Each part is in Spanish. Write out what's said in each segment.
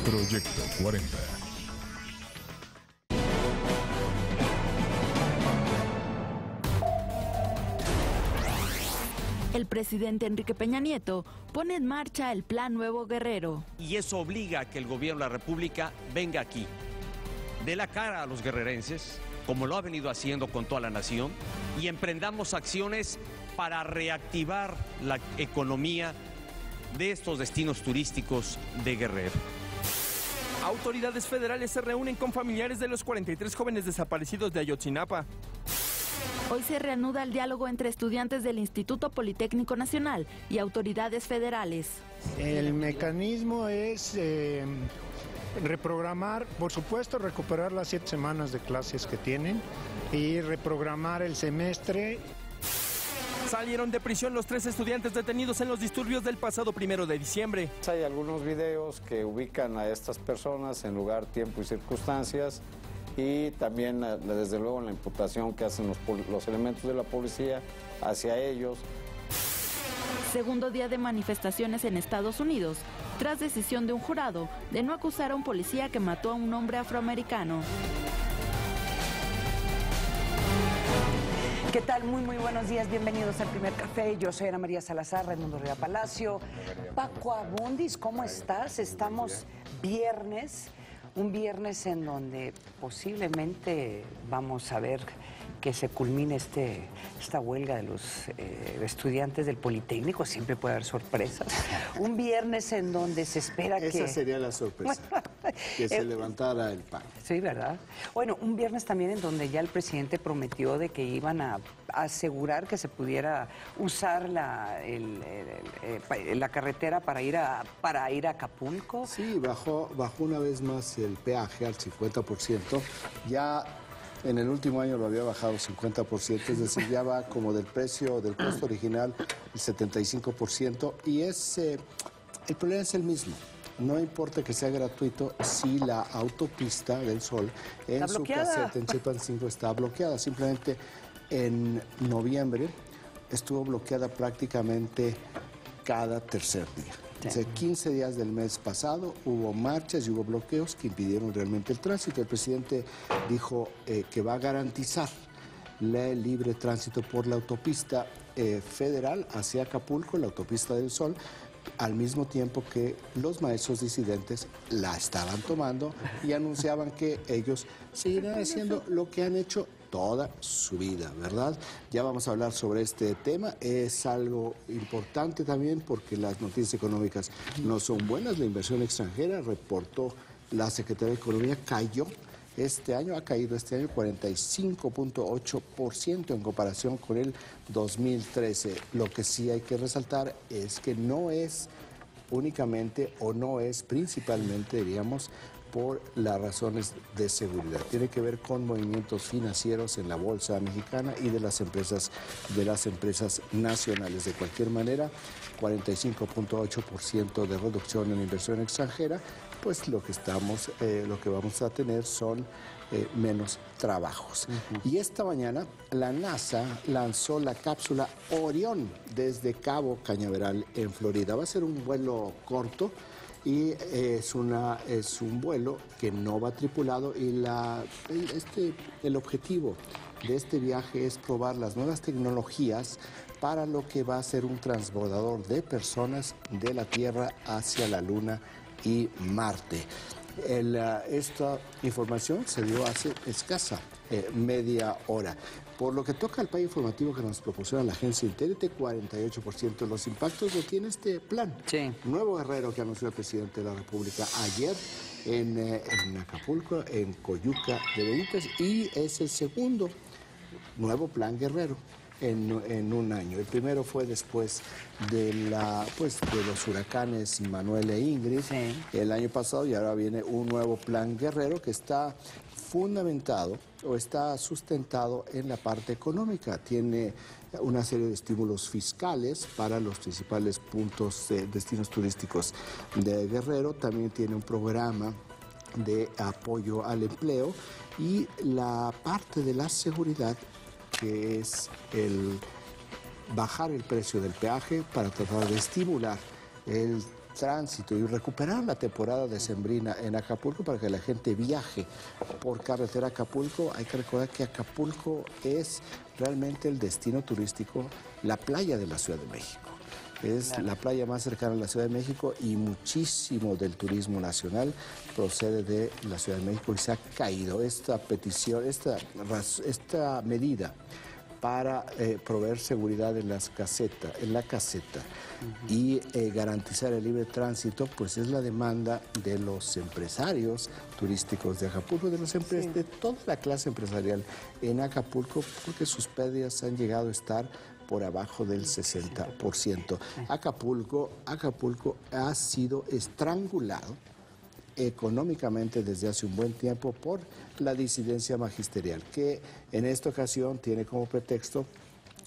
Proyecto 40. El presidente Enrique Peña Nieto pone en marcha el Plan Nuevo Guerrero. Y eso obliga a que el gobierno de la República venga aquí, dé la cara a los guerrerenses, como lo ha venido haciendo con toda la nación, y emprendamos acciones para reactivar la economía de estos destinos turísticos de Guerrero. Autoridades federales se reúnen con familiares de los 43 jóvenes desaparecidos de Ayotzinapa. Hoy se reanuda el diálogo entre estudiantes del Instituto Politécnico Nacional y autoridades federales. El mecanismo es reprogramar, por supuesto, recuperar las 7 semanas de clases que tienen y reprogramar el semestre. Salieron de prisión los 3 estudiantes detenidos en los disturbios del pasado 1 de diciembre. Hay algunos videos que ubican a estas personas en lugar, tiempo y circunstancias, y también, desde luego, la imputación que hacen los elementos de la policía hacia ellos. Segundo día de manifestaciones en Estados Unidos, tras decisión de un jurado de no acusar a un policía que mató a un hombre afroamericano. ¿Qué tal? Muy buenos días, bienvenidos al Primer Café. Yo soy Ana María Salazar, Raimundo Riva Palacio. Paco Abundis, ¿cómo estás? Estamos viernes, un viernes en donde posiblemente vamos a ver que se culmine esta huelga de los estudiantes del Politécnico. Siempre puede haber sorpresas. Un viernes en donde se espera que... Esa sería la sorpresa, que se levantara el pan. Sí, ¿verdad? Bueno, un viernes también en donde ya el presidente prometió de que iban a asegurar que se pudiera usar la carretera para ir a Acapulco. Sí, bajó una vez más el peaje al 50%. Ya en el último año lo había bajado 50%, es decir, ya va como del costo original, el 75%. Y el problema es el mismo. No importa que sea gratuito si la autopista del Sol en su caseta en Chilpancingo está bloqueada. Simplemente en noviembre estuvo bloqueada prácticamente cada tercer día. O sea, 15 días del mes pasado hubo marchas y hubo bloqueos que impidieron realmente el tránsito. El presidente dijo que va a garantizar el libre tránsito por la autopista federal hacia Acapulco, la autopista del Sol, al mismo tiempo que los maestros disidentes la estaban tomando y anunciaban que ellos seguirán haciendo lo que han hecho toda su vida, ¿verdad? Ya vamos a hablar sobre este tema. Es algo importante también porque las noticias económicas no son buenas. La inversión extranjera, reportó la Secretaría de Economía, ha caído este año 45.8% en comparación con el 2013. Lo que sí hay que resaltar es que no es únicamente o no es principalmente, diríamos, por las razones de seguridad. Tiene que ver con movimientos financieros en la bolsa mexicana y de las empresas nacionales. De cualquier manera, 45.8% de reducción en inversión extranjera, pues lo que vamos a tener son menos trabajos. Y esta mañana la NASA lanzó la cápsula Orión desde Cabo Cañaveral en Florida. Va a ser un vuelo corto y es un vuelo que no va tripulado y el objetivo de este viaje es probar las nuevas tecnologías para lo que va a ser un transbordador de personas de la Tierra hacia la Luna y Marte. Esta información se dio hace escasa media hora. Por lo que toca al país informativo que nos proporciona la agencia Intelite, 48% de los impactos lo tiene este plan. Sí. Nuevo Guerrero que anunció el presidente de la República ayer en Acapulco, en Coyuca de Benítez, y es el segundo nuevo plan Guerrero en un año. El primero fue después de los huracanes Manuel e Ingrid, el año pasado, y ahora viene un nuevo plan Guerrero que está fundamentado o está sustentado en la parte económica. Tiene una serie de estímulos fiscales para los principales destinos turísticos de Guerrero. También tiene un programa de apoyo al empleo y la parte de la seguridad, que es el bajar el precio del peaje para tratar de estimular el tránsito y recuperar la temporada decembrina en Acapulco para que la gente viaje por carretera a Acapulco. Hay que recordar que Acapulco es realmente el destino turístico, la playa de la Ciudad de México. Es la playa más cercana a la Ciudad de México y muchísimo del turismo nacional procede de la Ciudad de México y se ha caído esta petición, esta medida para proveer seguridad en la caseta y garantizar el libre tránsito, pues es la demanda de los empresarios turísticos de Acapulco, de toda la clase empresarial en Acapulco, porque sus pérdidas han llegado a estar por abajo del 60%. Acapulco ha sido estrangulado económicamente desde hace un buen tiempo por la disidencia magisterial, que en esta ocasión tiene como pretexto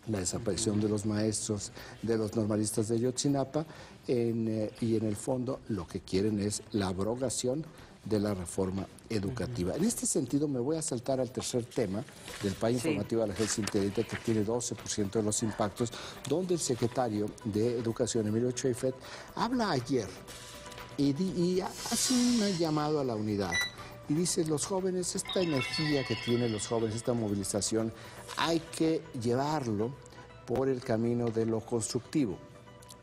la desaparición de los maestros, de los normalistas de Ayotzinapa, y en el fondo lo que quieren es la abrogación de la reforma educativa. En este sentido me voy a saltar al tercer tema del PAI informativo de la Agencia Integrita, que tiene 12% de los impactos, donde el secretario de Educación, Emilio Cheifet, habla ayer y hace un llamado a la unidad. Y dice, los jóvenes, esta energía que tienen los jóvenes, esta movilización, hay que llevarlo por el camino de lo constructivo.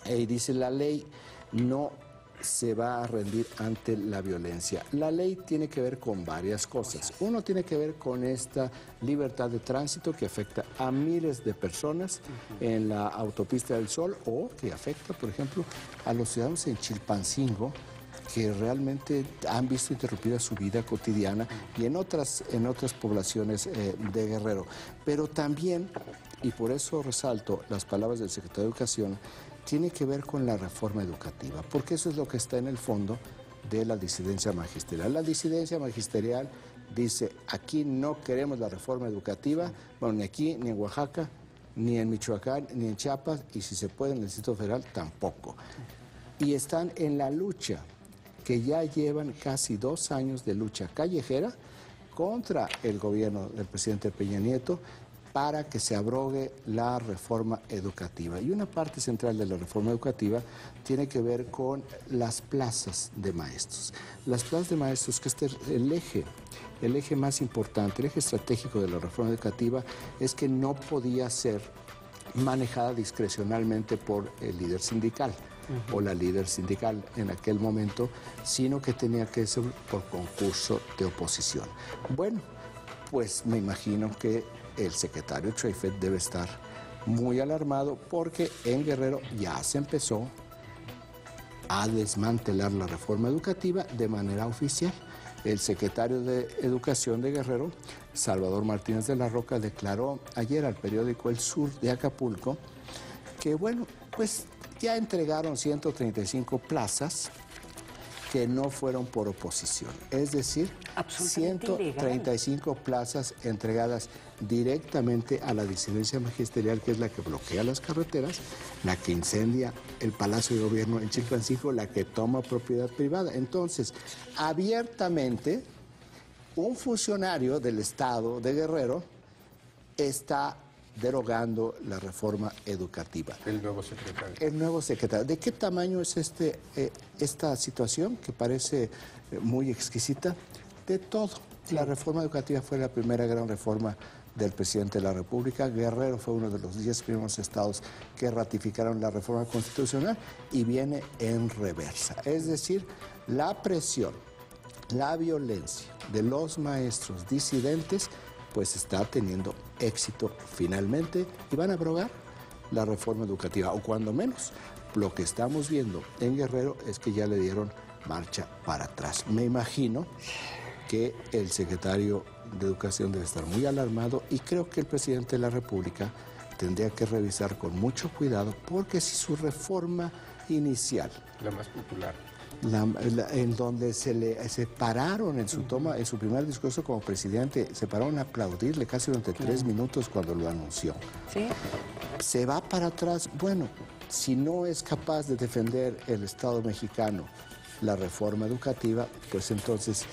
Y dice, la ley no se va a rendir ante la violencia. La ley tiene que ver con varias cosas. Uno tiene que ver con esta libertad de tránsito que afecta a miles de personas en la autopista del Sol, o que afecta, por ejemplo, a los ciudadanos en Chilpancingo, que realmente han visto interrumpida su vida cotidiana, y en otras poblaciones de Guerrero. Pero también, y por eso resalto las palabras del secretario de Educación, tiene que ver con la reforma educativa, porque eso es lo que está en el fondo de la disidencia magisterial. La disidencia magisterial dice, aquí no queremos la reforma educativa, bueno, ni aquí, ni en Oaxaca, ni en Michoacán, ni en Chiapas, y si se puede en el Distrito Federal, tampoco. Y están en la lucha, que ya llevan casi 2 años de lucha callejera contra el gobierno del presidente Peña Nieto, para que se abrogue la reforma educativa. Y una parte central de la reforma educativa tiene que ver con las plazas de maestros. Las plazas de maestros, que es el eje más importante, el eje estratégico de la reforma educativa, es que no podía ser manejada discrecionalmente por el líder sindical o la líder sindical en aquel momento, sino que tenía que ser por concurso de oposición. Bueno, pues me imagino que el secretario Cheifet debe estar muy alarmado, porque en Guerrero ya se empezó a desmantelar la reforma educativa de manera oficial. El secretario de Educación de Guerrero, Salvador Martínez de la Roca, declaró ayer al periódico El Sur de Acapulco que, bueno, pues ya entregaron 135 plazas que no fueron por oposición. Es decir, 135 plazas entregadas directamente a la disidencia magisterial, que es la que bloquea las carreteras, la que incendia el Palacio de Gobierno en Chilpancingo, la que toma propiedad privada. Entonces, abiertamente, un funcionario del Estado de Guerrero está derogando la reforma educativa. El nuevo secretario. El nuevo secretario. ¿De qué tamaño es esta situación, que parece muy exquisita? De todo. La reforma educativa fue la primera gran reforma del presidente de la República. Guerrero fue uno de los 10 primeros estados que ratificaron la reforma constitucional, y viene en reversa. Es decir, la presión, la violencia de los maestros disidentes pues está teniendo éxito finalmente, y van a abrogar la reforma educativa, o cuando menos lo que estamos viendo en Guerrero es que ya le dieron marcha para atrás. Me imagino que el secretario de Educación debe estar muy alarmado, y creo que el presidente de la República tendría que revisar con mucho cuidado, porque si su reforma inicial, la más popular, en donde se pararon en su toma, en su primer discurso como presidente, se pararon a aplaudirle casi durante 3 minutos cuando lo anunció. ¿Sí? Se va para atrás. Bueno, si no es capaz de defender el Estado mexicano la reforma educativa, pues entonces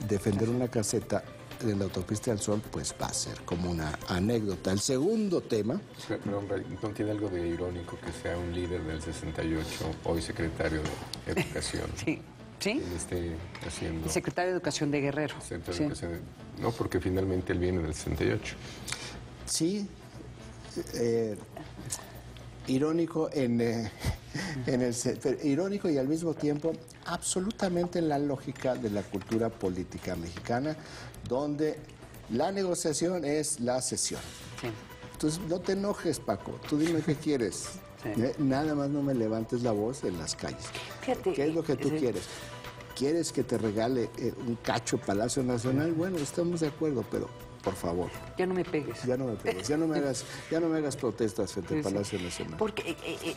defender una caseta en la autopista del Sol, pues va a ser como una anécdota. El segundo tema... Perdón, ¿no tiene algo de irónico que sea un líder del 68, hoy secretario de Educación? Sí. ¿Sí? Él esté haciendo... El secretario de Educación de Guerrero. Sí. No, porque finalmente él viene del 68. Sí, irónico irónico y al mismo tiempo absolutamente en la lógica de la cultura política mexicana, donde la negociación es la cesión. Sí. Entonces, no te enojes, Paco, tú dime qué quieres. Sí. Nada más no me levantes la voz en las calles. Fíjate, ¿qué es lo que tú quieres? ¿Quieres que te regale un cacho Palacio Nacional? Bueno, estamos de acuerdo, pero por favor. Ya no me pegues. Ya no me pegues, ya no me hagas protestas frente al Palacio Nacional. Porque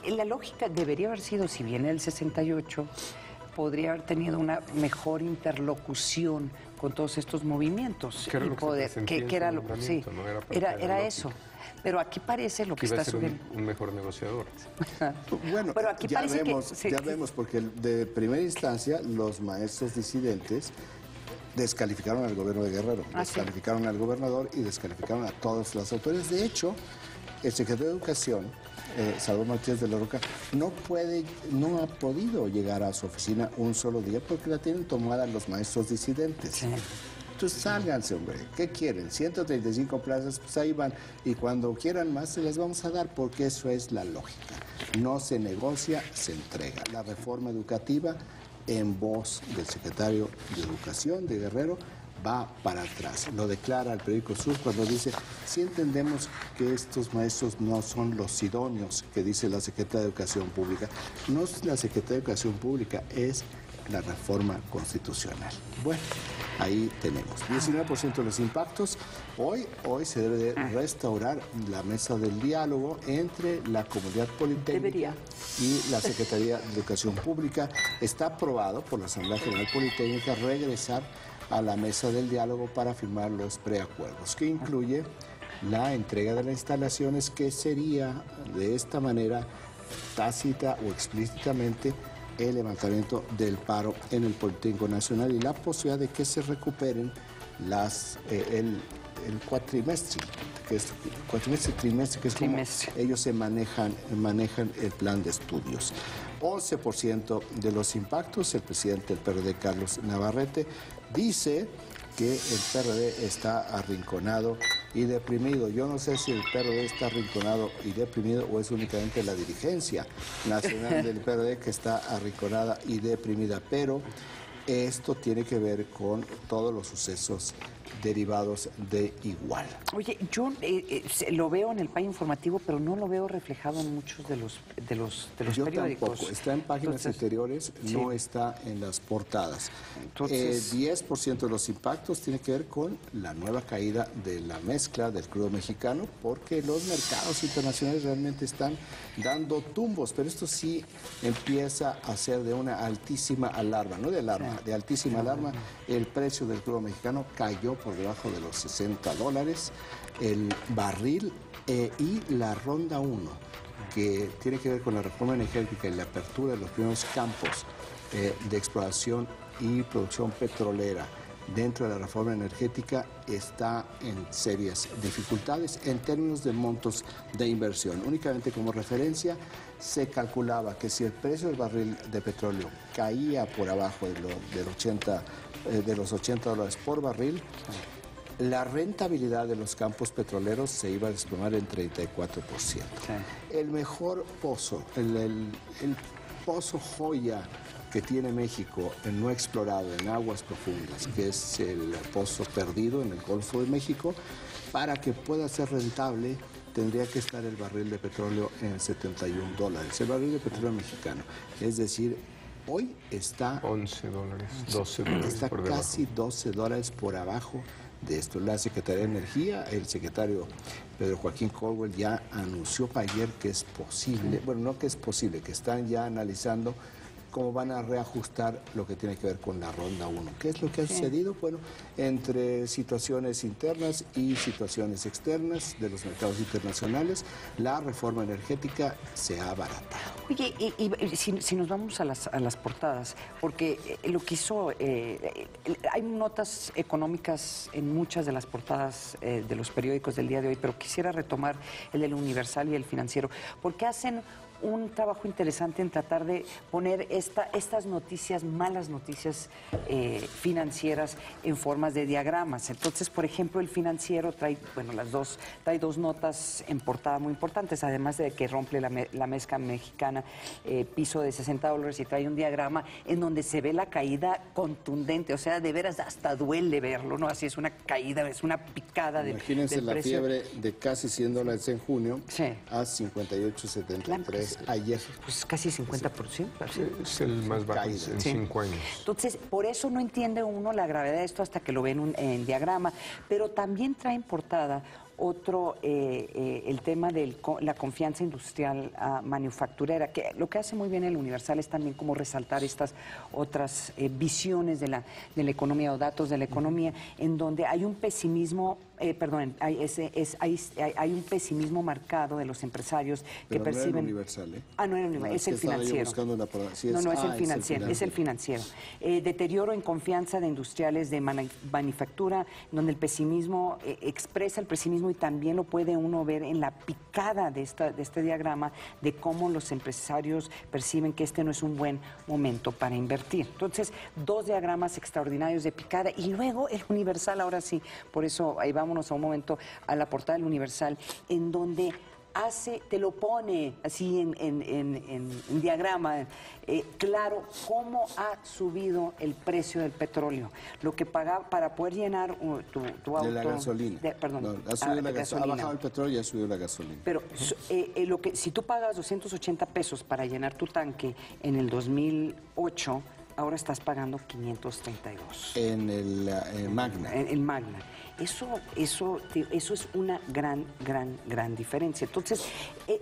la lógica debería haber sido, si viene el 68, podría haber tenido una mejor interlocución con todos estos movimientos. ¿Qué era lo que era lo sí, no era eso. Pero aquí parece lo que está subiendo. Un mejor negociador. Bueno, pero aquí ya vemos, porque de primera instancia los maestros disidentes descalificaron al gobierno de Guerrero, descalificaron al gobernador y descalificaron a todas las autoridades. De hecho, el secretario de Educación, Salvador Martínez de la Roca, no ha podido llegar a su oficina un solo día porque la tienen tomada los maestros disidentes. Sí. Entonces sálganse, hombre. ¿Qué quieren? 135 plazas, pues ahí van. Y cuando quieran más, se las vamos a dar, porque eso es la lógica. No se negocia, se entrega. La reforma educativa, en voz del secretario de Educación de Guerrero, va para atrás. Lo declara el periódico Sur cuando dice: sí entendemos que estos maestros no son los idóneos, que dice la Secretaría de Educación Pública. No es la Secretaría de Educación Pública, es la reforma constitucional. Bueno, ahí tenemos 19% de los impactos. Hoy se debe de restaurar la mesa del diálogo entre la comunidad politécnica y la Secretaría de Educación Pública. Está aprobado por la Asamblea General Politécnica regresar a la mesa del diálogo para firmar los preacuerdos, que incluye la entrega de las instalaciones, que sería de esta manera tácita o explícitamente el levantamiento del paro en el Politécnico Nacional y la posibilidad de que se recuperen el cuatrimestre, que es trimestre, que es como ellos se manejan el plan de estudios. 11% de los impactos. El presidente del PRD, Carlos Navarrete, dice que el PRD está arrinconado y deprimido. Yo no sé si el PRD está arrinconado y deprimido o es únicamente la dirigencia nacional del PRD que está arrinconada y deprimida, pero esto tiene que ver con todos los sucesos derivados de Iguala. Oye, yo lo veo en el PAI informativo, pero no lo veo reflejado en muchos de los yo periódicos. Tampoco. Está en páginas interiores, no está en las portadas. Entonces, 10% de los impactos tiene que ver con la nueva caída de la mezcla del crudo mexicano, porque los mercados internacionales realmente están dando tumbos, pero esto sí empieza a ser de una altísima alarma, no de alarma, de altísima alarma. El precio del crudo mexicano cayó por debajo de los $60 el barril, y la ronda 1, que tiene que ver con la reforma energética y la apertura de los primeros campos de exploración y producción petrolera dentro de la reforma energética, está en serias dificultades en términos de montos de inversión. Únicamente como referencia, calculaba que si el precio del barril de petróleo caía por abajo de los $80 por barril, la rentabilidad de los campos petroleros se iba a desplomar en 34%. Sí. El mejor pozo, el pozo joya que tiene México no explorado en aguas profundas, que es el Pozo Perdido en el Golfo de México, para que pueda ser rentable tendría que estar el barril de petróleo en $71, el barril de petróleo mexicano. Es decir, hoy está $11, $12 está por debajo. Casi $12 por abajo de esto. La Secretaría de Energía, el secretario Pedro Joaquín Caldwell ya anunció ayer que es posible, bueno, no que es posible, que están ya analizando cómo van a reajustar lo que tiene que ver con la ronda 1. ¿Qué es lo que ha sucedido? Bueno, entre situaciones internas y situaciones externas de los mercados internacionales, la reforma energética se ha abaratado. Oye, y si nos vamos a las portadas, porque lo que hizo, hay notas económicas en muchas de las portadas de los periódicos del día de hoy, pero quisiera retomar el del Universal y el Financiero, porque hacen un trabajo interesante en tratar de poner estas noticias, malas noticias financieras en formas de diagramas. Entonces, por ejemplo, el Financiero trae, bueno, trae dos notas en portada muy importantes, además de que rompe la mezcla mexicana, piso de $60, y trae un diagrama en donde se ve la caída contundente, o sea, de veras hasta duele verlo, ¿no? Así es una caída, es una picada del precio. Imagínense la fiebre de casi $100 en junio a 58.73. Claro, ayer. Pues casi 50%. ¿Sí? Es el más bajo en 5 años. Entonces, por eso no entiende uno la gravedad de esto hasta que lo ve en diagrama. Pero también trae en portada otro, el tema de la confianza industrial manufacturera, que lo que hace muy bien el Universal es también como resaltar estas otras visiones de la economía o datos de la economía, en donde hay un pesimismo, hay un pesimismo marcado de los empresarios que perciben... No era el Universal, ¿eh? Ah, no era el Universal, es el Financiero. No, es el Financiero, es el Financiero. Deterioro en confianza de industriales de manufactura, donde el pesimismo expresa el pesimismo, y también lo puede uno ver en la picada de este diagrama de cómo los empresarios perciben que este no es un buen momento para invertir. Entonces, dos diagramas extraordinarios de picada, y luego el Universal, ahora sí, por eso ahí vámonos a un momento a la portada del Universal, en donde te lo pone así en diagrama, claro, cómo ha subido el precio del petróleo. Lo que pagaba para poder llenar tu auto... De la gasolina. Ha bajado el petróleo y ha subido la gasolina. Pero si tú pagas 280 pesos para llenar tu tanque en el 2008, ahora estás pagando 532. En el Magna. En el Magna. Eso es una gran diferencia. Entonces,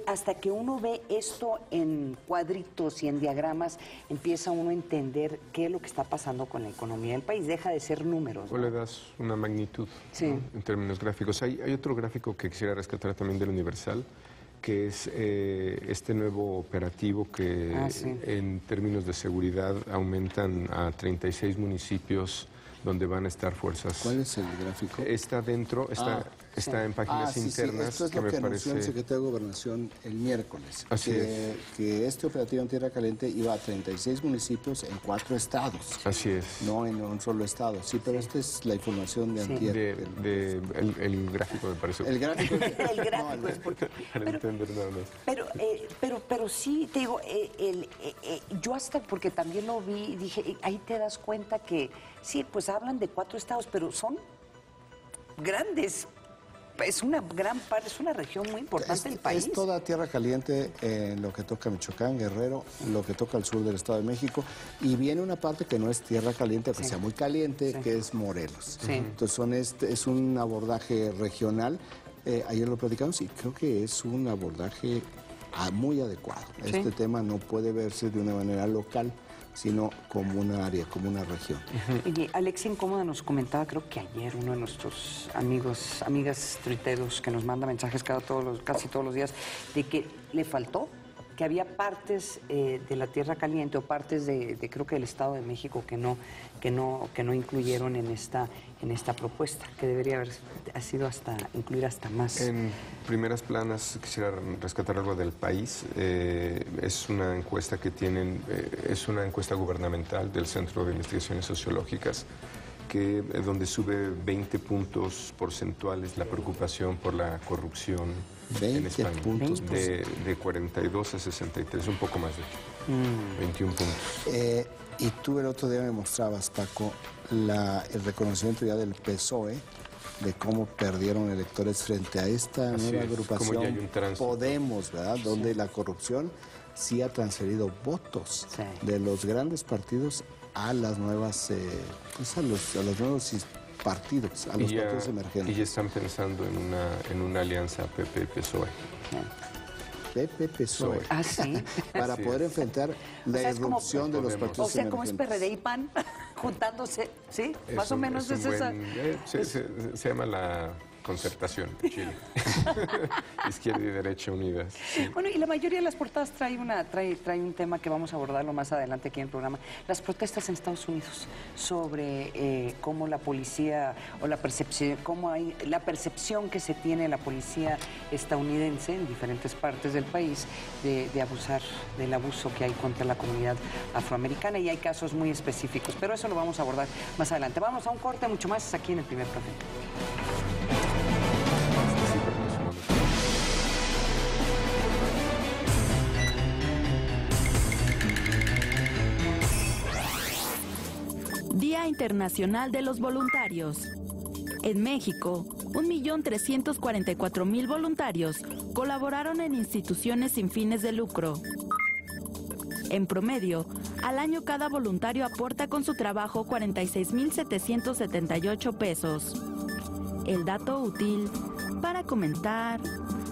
hasta que uno ve esto en cuadritos y en diagramas, empieza uno a entender qué es lo que está pasando con la economía del país. Deja de ser números, ¿no? O le das una magnitud, sí, ¿no? En términos gráficos. Hay otro gráfico que quisiera rescatar también del Universal, que es este nuevo operativo que en términos de seguridad aumentan a 36 municipios donde van a estar fuerzas. ¿Cuál es el gráfico? Está dentro, está en páginas internas. Esto es lo que anunció el secretario de Gobernación el miércoles. Así es. Que este operativo en Tierra Caliente iba a 36 municipios en 4 estados. Así es. No en un solo estado. Sí, pero esta es la información de antier. El gráfico me parece. El gráfico. El gráfico es porque... Para entender nada más. Pero sí, te digo, yo hasta porque también lo vi, dije, ahí te das cuenta que sí, pues hablan de 4 estados, pero son grandes. Es una gran parte, es una región muy importante del país. Es toda Tierra Caliente, lo que toca Michoacán, Guerrero, lo que toca el sur del Estado de México, y viene una parte que no es Tierra Caliente, que sea muy caliente, que es Morelos. Sí. Entonces es un abordaje regional. Ayer lo platicamos y creo que es un abordaje muy adecuado. Sí. Este tema no puede verse de una manera local, sino como una área, como una región. Oye, Alexia Incómoda nos comentaba, creo que ayer, uno de nuestros amigas tuiteros que nos manda mensajes casi todos los días, de que le faltó, que había partes de la Tierra Caliente o partes de creo que del Estado de México que no incluyeron en esta propuesta, que debería haber sido incluir hasta más. En primeras planas quisiera rescatar algo del país. Es una encuesta que tienen, es una encuesta gubernamental del Centro de Investigaciones Sociológicas, donde sube 20 puntos porcentuales la preocupación por la corrupción en España. Puntos de 42 a 63, un poco más de 21 puntos. Y tú el otro día me mostrabas, Paco, el reconocimiento ya del PSOE de cómo perdieron electores frente a esta nueva agrupación Podemos, ¿verdad? Donde la corrupción sí ha transferido votos de los grandes partidos a las nuevas, a los nuevos partidos, a los partidos emergentes. Y ya están pensando en una alianza PP-PSOE. PSOE. ¿Ah, sí? Para poder enfrentar la irrupción de los partidos O sea, como es emergentes. PRD y PAN juntándose, ¿sí? Más o menos es esa. Se llama la concertación en Chile. Izquierda y derecha unidas. Sí. Bueno, y la mayoría de las portadas trae un tema que vamos a abordarlo más adelante aquí en el programa. Las protestas en Estados Unidos sobre cómo la policía o la percepción que se tiene de la policía estadounidense en diferentes partes del país de abusar del abuso que hay contra la comunidad afroamericana, y hay casos muy específicos, pero eso lo vamos a abordar más adelante. Vamos a un corte, mucho más aquí en el Primer Café. Día Internacional de los Voluntarios. En México, 1.344.000 voluntarios colaboraron en instituciones sin fines de lucro. En promedio, al año cada voluntario aporta con su trabajo 46.778 pesos. El dato útil para comentar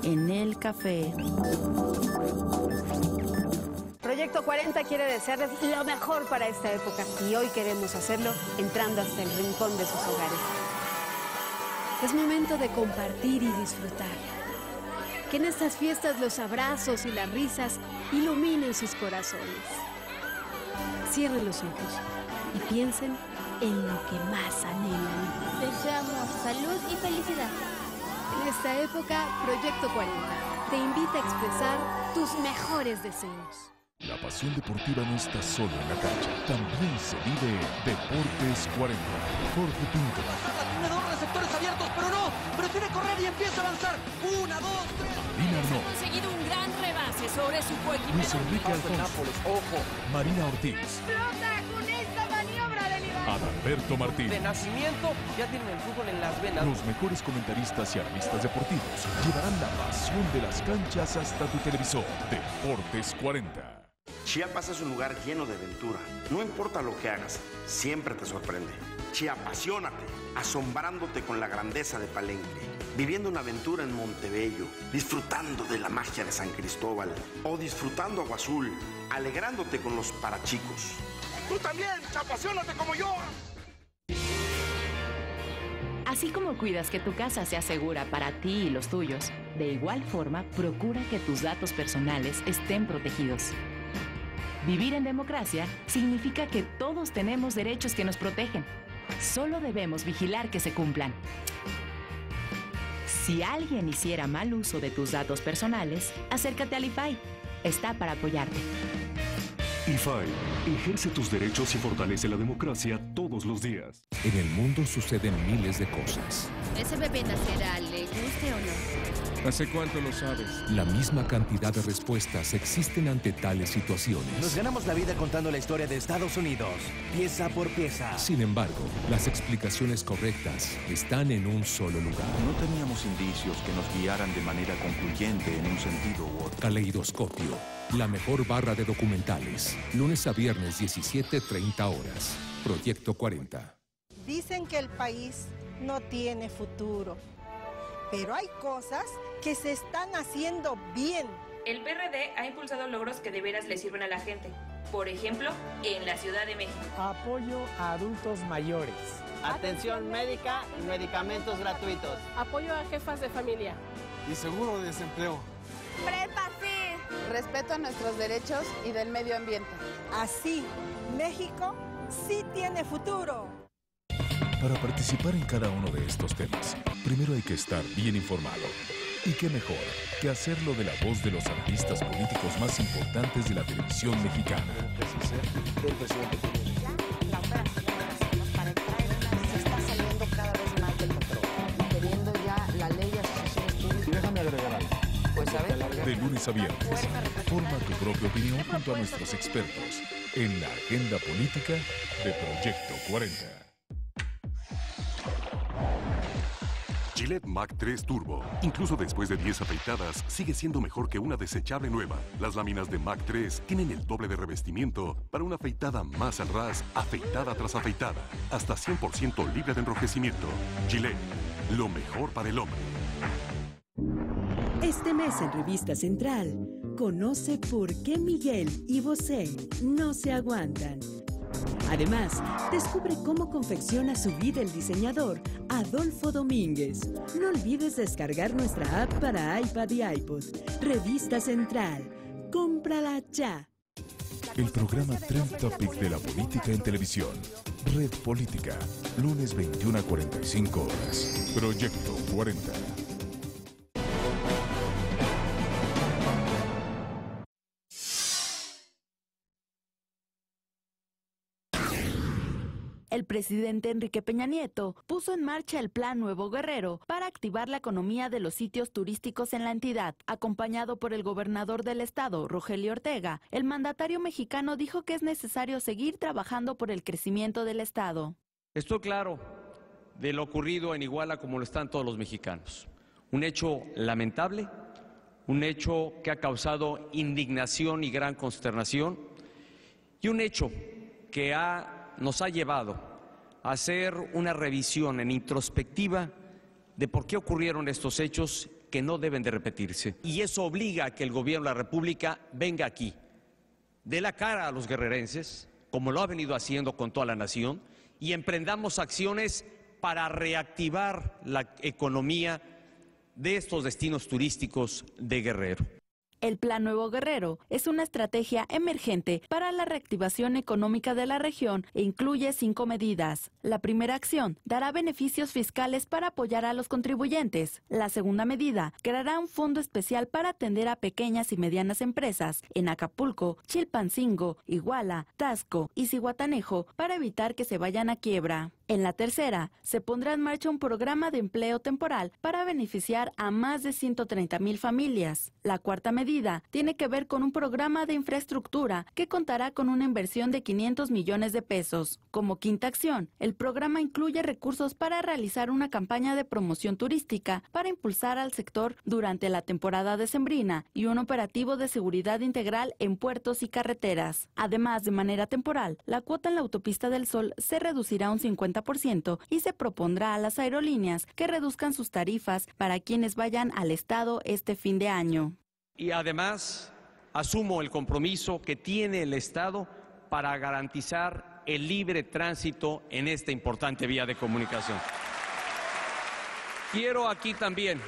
en el café. Proyecto 40 quiere desearles lo mejor para esta época y hoy queremos hacerlo entrando hasta el rincón de sus hogares. Es momento de compartir y disfrutar. Que en estas fiestas los abrazos y las risas iluminen sus corazones. Cierren los ojos y piensen en lo que más anhelan. Deseamos salud y felicidad. En esta época, Proyecto 40 te invita a expresar tus mejores deseos. La pasión deportiva no está solo en la cancha, también se vive Deportes 40. Jorge Pinto. Tiene dos receptores abiertos, pero no, prefiere correr y empieza a avanzar. 1, 2, 3. Marina Arnaud. Ha conseguido un gran rebase sobre su coequipero. Luis Enrique Alfonso. Ojo. Marina Ortiz. ¡Explota con esta maniobra de Liván! Adalberto Martín. De nacimiento ya tienen el fútbol en las venas. Los mejores comentaristas y analistas deportivos llevarán la pasión de las canchas hasta tu televisor. Deportes 40. Chiapas es un lugar lleno de aventura. No importa lo que hagas, siempre te sorprende. Chiapasionate, asombrándote con la grandeza de Palenque, viviendo una aventura en Montebello, disfrutando de la magia de San Cristóbal o disfrutando Agua Azul, alegrándote con los parachicos. ¡Tú también, chiapasionate como yo! Así como cuidas que tu casa sea segura para ti y los tuyos, de igual forma procura que tus datos personales estén protegidos. Vivir en democracia significa que todos tenemos derechos que nos protegen. Solo debemos vigilar que se cumplan. Si alguien hiciera mal uso de tus datos personales, acércate al IFAI. Está para apoyarte. IFAI, ejerce tus derechos y fortalece la democracia todos los días. En el mundo suceden miles de cosas. ¿Ese bebé nacerá, le guste o no? ¿Hace cuánto lo sabes? La misma cantidad de respuestas existen ante tales situaciones. Nos ganamos la vida contando la historia de Estados Unidos, pieza por pieza. Sin embargo, las explicaciones correctas están en un solo lugar. No teníamos indicios que nos guiaran de manera concluyente en un sentido u otro. Caleidoscopio, la mejor barra de documentales. Lunes a viernes, 17:30 horas. Proyecto 40. Dicen que el país no tiene futuro, pero hay cosas que se están haciendo bien. El PRD ha impulsado logros que de veras le sirven a la gente. Por ejemplo, en la Ciudad de México. Apoyo a adultos mayores. Atención médica y medicamentos gratuitos. Apoyo a jefas de familia. Y seguro de desempleo. ¡Prepa sí! Respeto a nuestros derechos y del medio ambiente. Así, México sí tiene futuro. Para participar en cada uno de estos temas, primero hay que estar bien informado. Y qué mejor que hacerlo de la voz de los analistas políticos más importantes de la televisión mexicana. Se está saliendo cada vez más del control, teniendo ya la ley de asociaciones públicas. Déjame agregar algo. Pues a ver. De lunes a viernes, forma tu propia opinión junto a nuestros expertos en la agenda política de Proyecto 40. Gillette Mac 3 Turbo. Incluso después de 10 afeitadas, sigue siendo mejor que una desechable nueva. Las láminas de Mac 3 tienen el doble de revestimiento para una afeitada más al ras, afeitada tras afeitada. Hasta 100% libre de enrojecimiento. Gillette, lo mejor para el hombre. Este mes en Revista Central, Conoce por qué Miguel y Bosé no se aguantan. Además, descubre cómo confecciona su vida el diseñador Adolfo Domínguez. No olvides descargar nuestra app para iPad y iPod. Revista Central. ¡Cómprala ya! El programa Trend Topic de la política en televisión. Red Política. Lunes 21 a 45 horas. Proyecto 40. El presidente Enrique Peña Nieto puso en marcha el Plan Nuevo Guerrero para activar la economía de los sitios turísticos en la entidad. Acompañado por el gobernador del estado, Rogelio Ortega, el mandatario mexicano dijo que es necesario seguir trabajando por el crecimiento del estado. Estoy claro de lo ocurrido en Iguala como lo están todos los mexicanos. Un hecho lamentable, un hecho que ha causado indignación y gran consternación y un hecho que nos ha llevado a hacer una revisión en introspectiva de por qué ocurrieron estos hechos que no deben de repetirse. Y eso obliga a que el gobierno de la República venga aquí, dé la cara a los guerrerenses, como lo ha venido haciendo con toda la nación, y emprendamos acciones para reactivar la economía de estos destinos turísticos de Guerrero. El Plan Nuevo Guerrero es una estrategia emergente para la reactivación económica de la región e incluye 5 medidas. La primera acción dará beneficios fiscales para apoyar a los contribuyentes. La segunda medida creará un fondo especial para atender a pequeñas y medianas empresas en Acapulco, Chilpancingo, Iguala, Taxco y Zihuatanejo para evitar que se vayan a quiebra. En la tercera, se pondrá en marcha un programa de empleo temporal para beneficiar a más de 130,000 familias. La cuarta medida tiene que ver con un programa de infraestructura que contará con una inversión de 500 millones de pesos. Como quinta acción, el programa incluye recursos para realizar una campaña de promoción turística para impulsar al sector durante la temporada decembrina y un operativo de seguridad integral en puertos y carreteras. Además, de manera temporal, la cuota en la autopista del Sol se reducirá un 50% y se propondrá a las aerolíneas que reduzcan sus tarifas para quienes vayan al estado este fin de año. Y además, asumo el compromiso que tiene el Estado para garantizar el libre tránsito en esta importante vía de comunicación. Quiero aquí también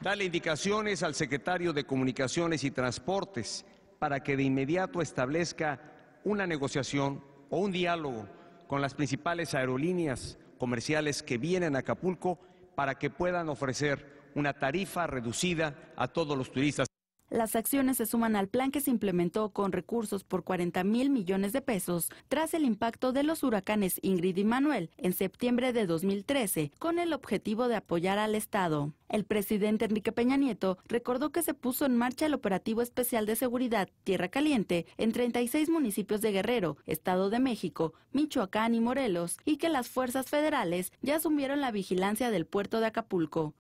darle indicaciones al secretario de Comunicaciones y Transportes para que de inmediato establezca una negociación o un diálogo con las principales aerolíneas comerciales que vienen a Acapulco para que puedan ofrecer una tarifa reducida a todos los turistas. Las acciones se suman al plan que se implementó con recursos por 40,000 millones de pesos tras el impacto de los huracanes Ingrid y Manuel en septiembre de 2013, con el objetivo de apoyar al Estado. El presidente Enrique Peña Nieto recordó que se puso en marcha el operativo especial de seguridad Tierra Caliente en 36 municipios de Guerrero, Estado de México, Michoacán y Morelos, y que las fuerzas federales ya asumieron la vigilancia del puerto de Acapulco.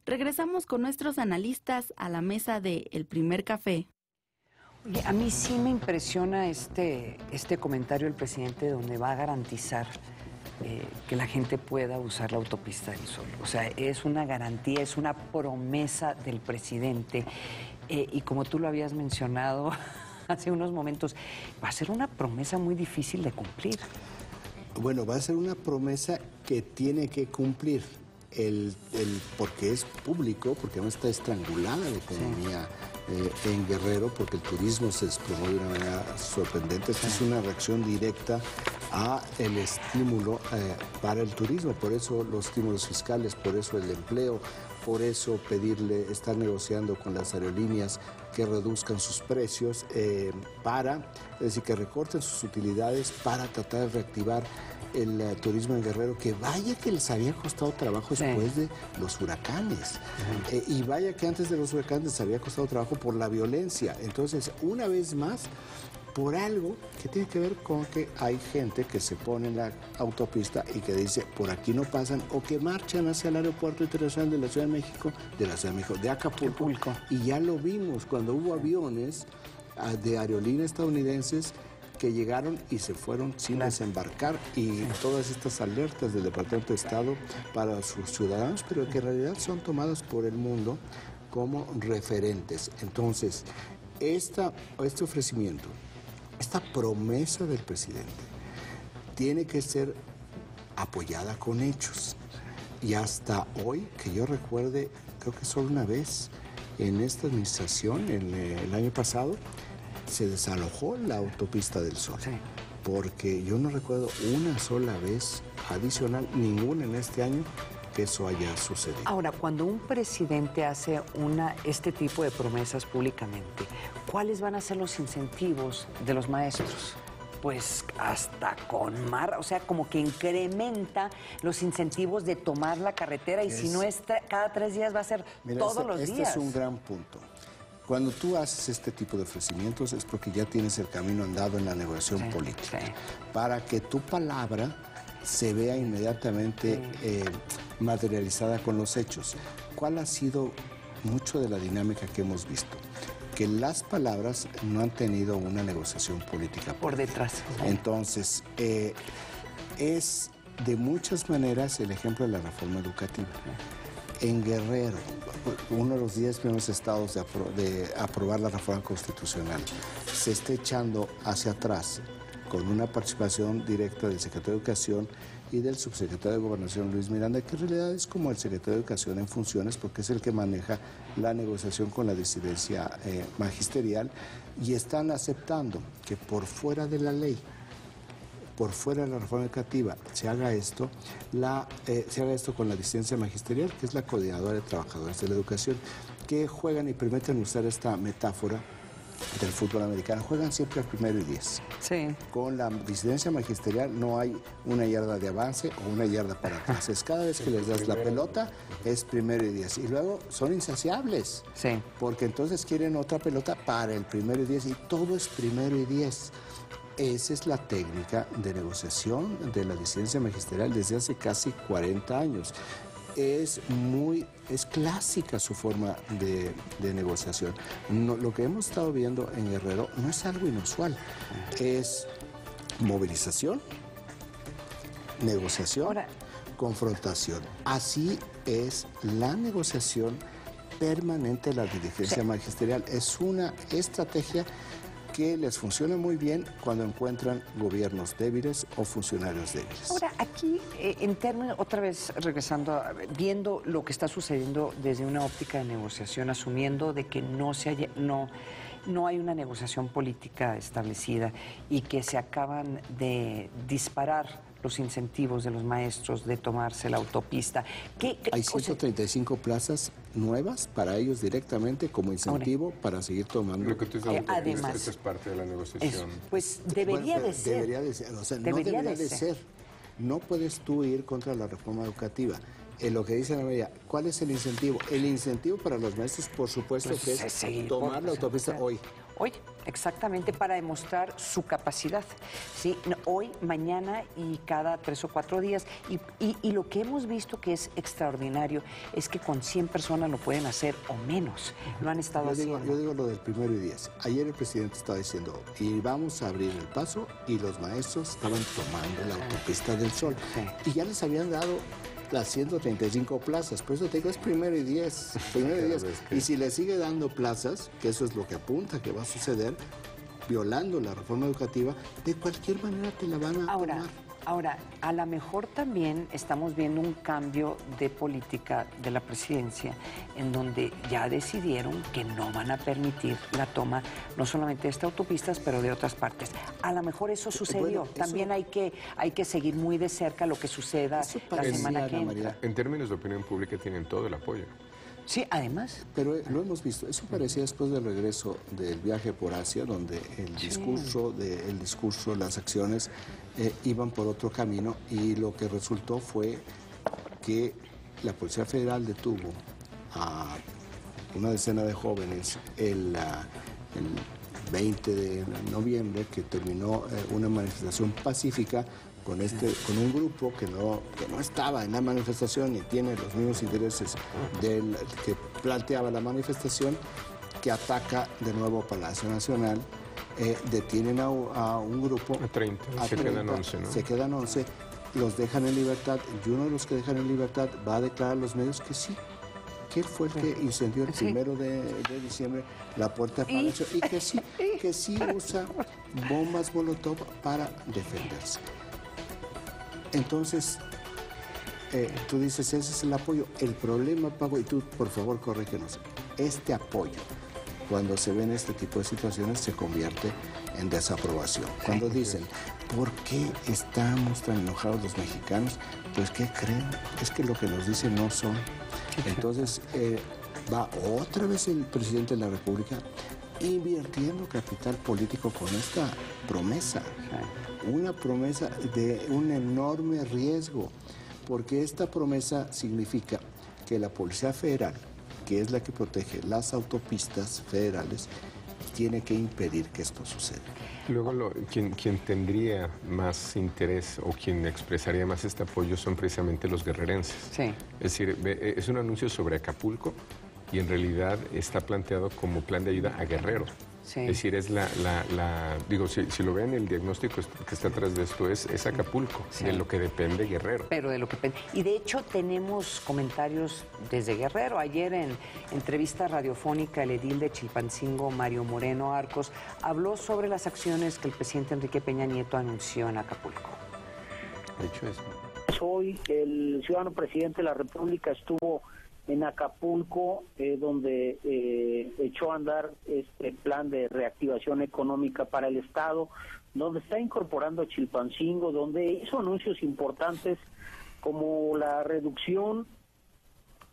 Regresamos con nuestros analistas a la mesa de El Primer Café. Oye, a mí sí me impresiona este comentario del presidente donde va a garantizar que la gente pueda usar la autopista del Sol. O sea, es una garantía, es una promesa del presidente. Y como tú lo habías mencionado hace unos momentos, va a ser una promesa muy difícil de cumplir. Bueno, va a ser una promesa que tiene que cumplir. Porque es público, porque además está estrangulada la economía en Guerrero, porque el turismo se desplomó de una manera sorprendente. Esta es una reacción directa a el estímulo para el turismo, por eso los estímulos fiscales, por eso el empleo, por eso estar negociando con las aerolíneas que reduzcan sus precios es decir, que recorten sus utilidades para tratar de reactivar el turismo en Guerrero, que vaya que les había costado trabajo después de los huracanes. Y vaya que antes de los huracanes les había costado trabajo por la violencia. Entonces, una vez más, por algo que tiene que ver con que hay gente que se pone en la autopista y que dice, por aquí no pasan, o que marchan hacia el aeropuerto internacional de la Ciudad de México, de Acapulco. Y ya lo vimos cuando hubo aviones de aerolíneas estadounidenses que llegaron y se fueron sin desembarcar, y todas estas alertas del Departamento de Estado para sus ciudadanos, pero que en realidad son tomadas por el mundo como referentes. Entonces, este ofrecimiento, esta promesa del presidente, tiene que ser apoyada con hechos. Y hasta hoy, que yo recuerde, creo que solo una vez en esta administración, el año pasado, se desalojó la autopista del Sol. Sí. Porque yo no recuerdo una sola vez adicional, ninguna en este año, que eso haya sucedido. Ahora, cuando un presidente hace este tipo de promesas públicamente, ¿cuáles van a ser los incentivos de los maestros? Pues hasta con mar, o sea, como que incrementa los incentivos de tomar la carretera, y si no es cada 3 días, va a ser todos los días. Este es un gran punto. Cuando tú haces este tipo de ofrecimientos es porque ya tienes el camino andado en la negociación política. Sí. Para que tu palabra se vea inmediatamente materializada con los hechos. ¿Cuál ha sido mucho de la dinámica que hemos visto? Que las palabras no han tenido una negociación política por detrás. Entonces, es de muchas maneras el ejemplo de la reforma educativa. En Guerrero, uno de los 10 primeros estados de aprobar la reforma constitucional, se está echando hacia atrás con una participación directa del secretario de Educación y del subsecretario de Gobernación, Luis Miranda, que en realidad es como el secretario de Educación en funciones, porque es el que maneja la negociación con la disidencia magisterial, y están aceptando que por fuera de la ley, por fuera de la reforma educativa, se haga esto con la disidencia magisterial, que es la coordinadora de trabajadores de la educación, que juegan, y permiten usar esta metáfora del fútbol americano, juegan siempre al 1 y 10. Sí. Con la disidencia magisterial no hay una yarda de avance o una yarda para atrás. Es cada vez que les das la pelota es 1 y 10. Y luego son insaciables. Sí. Porque entonces quieren otra pelota para el 1 y 10 y todo es 1 y 10. Esa es la técnica de negociación de la disidencia magisterial desde hace casi 40 años. Es clásica su forma de negociación. Lo que hemos estado viendo en Guerrero no es algo inusual. Es movilización, negociación, confrontación. Así es la negociación permanente de la dirigencia magisterial. Es una estrategia que les funciona muy bien cuando encuentran gobiernos débiles o funcionarios débiles. Ahora, aquí, en términos, otra vez regresando, viendo lo que está sucediendo desde una óptica de negociación, asumiendo de que no hay una negociación política establecida y que se acaban de disparar los incentivos de los maestros de tomarse la autopista. Hay 135 plazas nuevas para ellos directamente como incentivo para seguir tomando. Lo que tú dices, además, esa es parte de la negociación. Pues debería de ser. Debería de ser. O sea, no debería de ser. No puedes tú ir contra la reforma educativa. Lo que dice Ana María, ¿cuál es el incentivo? El incentivo para los maestros, por supuesto, que es tomar la autopista hoy. Hoy, exactamente, para demostrar su capacidad. ¿Sí? Hoy, mañana y cada 3 o 4 días. Y lo que hemos visto que es extraordinario es que con 100 personas lo pueden hacer o menos. Lo han estado haciendo. Yo digo lo del 1 y 10. Ayer el presidente estaba diciendo, y vamos a abrir el paso, y los maestros estaban tomando la autopista del Sol. Sí. Y ya les habían dado las 135 plazas, por eso te digo, es 1 y 10, 1 y 10. Y si le sigue dando plazas, que eso es lo que apunta que va a suceder, violando la reforma educativa, de cualquier manera te la van a tomar. Ahora, a lo mejor también estamos viendo un cambio de política de la presidencia en donde ya decidieron que no van a permitir la toma no solamente de estas autopistas, pero de otras partes. A lo mejor eso sucedió. También hay que seguir muy de cerca lo que suceda la semana que entra. En términos de opinión pública tienen todo el apoyo. Sí, además. Pero lo hemos visto. Eso parecía después del regreso del viaje por Asia, donde el discurso, las acciones iban por otro camino, y lo que resultó fue que la Policía Federal detuvo a una decena de jóvenes el 20 de noviembre, que terminó una manifestación pacífica con un grupo que no estaba en la manifestación y tiene los mismos intereses del que planteaba la manifestación, que ataca de nuevo Palacio Nacional, detienen a un grupo. A 30, se quedan 11, ¿no? Se quedan 11, los dejan en libertad, y uno de los que dejan en libertad va a declarar a los medios que sí, que él fue el que incendió el 1 de diciembre la puerta del Palacio, y que sí usa bombas Molotov para defenderse. Entonces, tú dices, ese es el apoyo. El problema, Paco, y tú, por favor, corrígenos, este apoyo, cuando se ven este tipo de situaciones, se convierte en desaprobación. Cuando dicen, ¿por qué estamos tan enojados los mexicanos? Pues, ¿qué creen? Es que lo que nos dicen no son. Entonces, va otra vez el presidente de la República invirtiendo capital político con esta promesa. Una promesa de un enorme riesgo, porque esta promesa significa que la Policía Federal, que es la que protege las autopistas federales, tiene que impedir que esto suceda. Luego, quien tendría más interés o quien expresaría más este apoyo son precisamente los guerrerenses. Sí. Es decir, es un anuncio sobre Acapulco y en realidad está planteado como plan de ayuda a Guerrero. Sí. Es decir, es digo, si lo ven, el diagnóstico que está atrás de esto es Acapulco, Sí. de lo que depende Guerrero. Pero de lo que y de hecho tenemos comentarios desde Guerrero. Ayer en entrevista radiofónica el edil de Chilpancingo, Mario Moreno Arcos, habló sobre las acciones que el presidente Enrique Peña Nieto anunció en Acapulco. De hecho, eso. Hoy el ciudadano presidente de la República estuvo en Acapulco, donde echó a andar este plan de reactivación económica para el Estado, donde está incorporando a Chilpancingo, donde hizo anuncios importantes como la reducción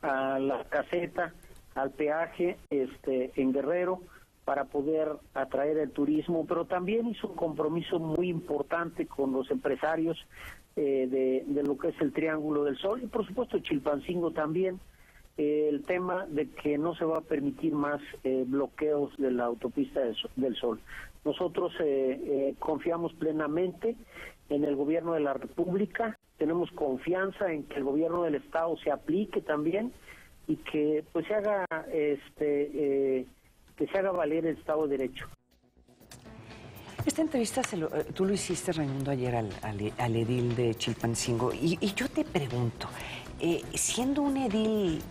a la caseta, al peaje en Guerrero, para poder atraer el turismo, pero también hizo un compromiso muy importante con los empresarios de lo que es el Triángulo del Sol, y por supuesto Chilpancingo también. El tema de que no se va a permitir más bloqueos de la autopista del Sol. Nosotros confiamos plenamente en el gobierno de la República, tenemos confianza en que el gobierno del Estado se aplique también y que pues se haga valer el Estado de Derecho. Esta entrevista tú lo hiciste, Raimundo, ayer al edil de Chilpancingo, y yo te pregunto, siendo un edil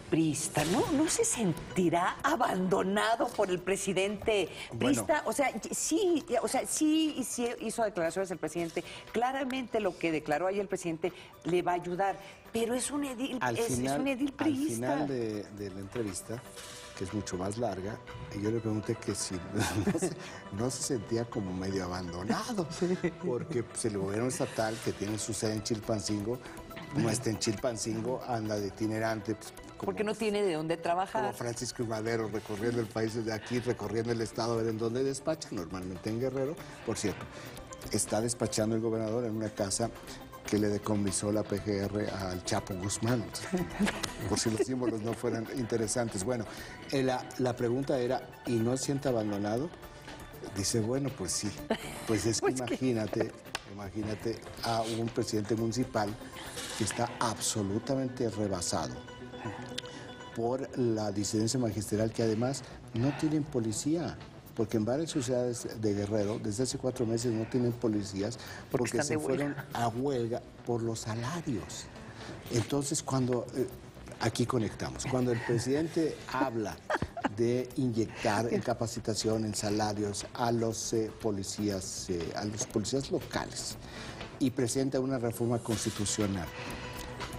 priista, ¿no se sentirá abandonado por el presidente priista? Bueno. Sí hizo declaraciones el presidente. Claramente lo que declaró ayer el presidente le va a ayudar, pero es un edil, es un edil priista. Al final de la entrevista, que es mucho más larga, yo le pregunté que si no se sentía como medio abandonado, porque pues, el gobierno estatal, que tiene su sede en Chilpancingo, no está en Chilpancingo, anda de itinerante, pues, porque no tiene de dónde trabajar. Como Francisco y Madero, recorriendo el país desde aquí, recorriendo el estado, a ver en dónde despacha, normalmente en Guerrero. Por cierto, está despachando el gobernador en una casa que le decomisó la PGR al Chapo Guzmán, por si los símbolos no fueran interesantes. Bueno, la pregunta era, ¿y no se siente abandonado? Dice, bueno, pues sí. Pues es que imagínate a un presidente municipal que está absolutamente rebasado por la disidencia magisterial, que además no tienen policía, porque en varias ciudades de Guerrero desde hace 4 meses no tienen policías porque se fueron a huelga por los salarios. Entonces, cuando aquí conectamos, cuando el presidente habla de inyectar en capacitación, en salarios a los policías locales, y presenta una reforma constitucional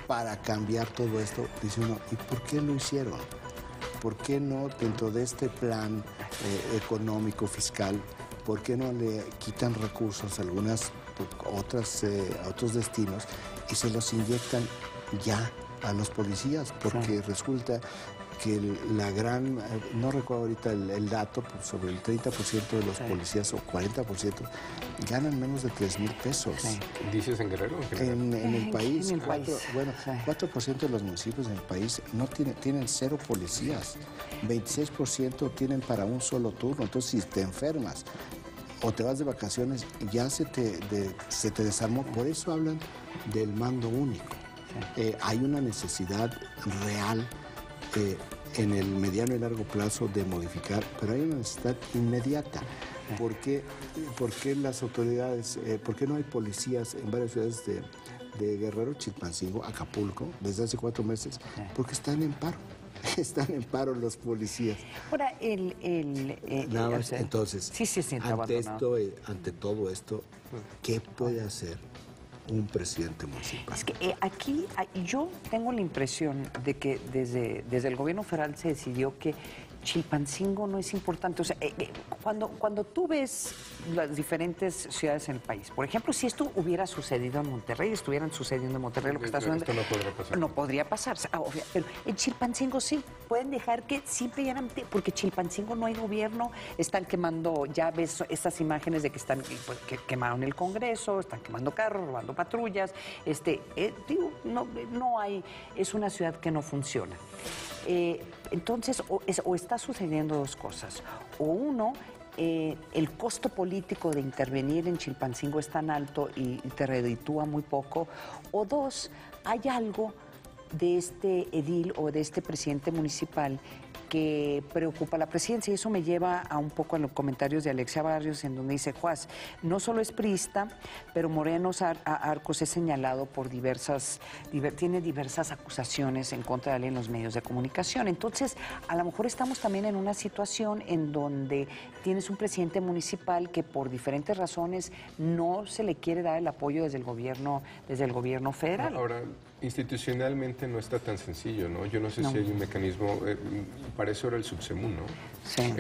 para cambiar todo esto, dice uno, ¿y por qué lo hicieron? ¿Por qué no, dentro de este plan económico, fiscal, por qué no le quitan recursos a otros destinos y se los inyectan ya a los policías? Porque resulta que no recuerdo ahorita el dato, pues sobre el 30% de los policías o 40% ganan menos de 3,000 pesos. ¿Dices en Guerrero? En el país. 4% de los municipios en el país tienen 0 policías. 26% tienen para un solo turno. Entonces, si te enfermas o te vas de vacaciones, ya se te desarmó. Por eso hablan del mando único. Hay una necesidad real en el mediano y largo plazo de modificar, pero hay una necesidad inmediata. ¿Por qué las autoridades, por qué no hay policías en varias ciudades de Guerrero, Chilpancingo, Acapulco, desde hace 4 meses? Porque están en paro. Están en paro los policías. Ahora, entonces, ante todo esto, ¿qué puede hacer un presidente municipal? Es que aquí yo tengo la impresión de que desde el gobierno federal se decidió que Chilpancingo no es importante. O sea, cuando tú ves las diferentes ciudades en el país, por ejemplo, si esto hubiera sucedido en Monterrey, estuvieran sucediendo en Monterrey lo que está sucediendo. Esto no podría pasar. No podría pasar. Pero en Chilpancingo sí. Pueden dejar que simple y llanamente, porque Chilpancingo no hay gobierno, están quemando, ya ves estas imágenes de que están que quemaron el Congreso, están quemando carros, robando patrullas. No hay, es una ciudad que no funciona. Entonces, o está sucediendo 2 cosas. O uno, el costo político de intervenir en Chilpancingo es tan alto y te reditúa muy poco. O 2, hay algo de este edil o de este presidente municipal que preocupa a la presidencia, y eso me lleva a un poco a los comentarios de Alexia Barrios, en donde dice: Juaz, no solo es priista, pero Moreno Arcos es señalado por tiene diversas acusaciones en contra de él en los medios de comunicación. Entonces, a lo mejor estamos también en una situación en donde tienes un presidente municipal que por diferentes razones no se le quiere dar el apoyo desde el gobierno federal. Ahora, institucionalmente no está tan sencillo, ¿no? Yo no sé si hay un mecanismo, para eso era el Subsemún, ¿no? Sí.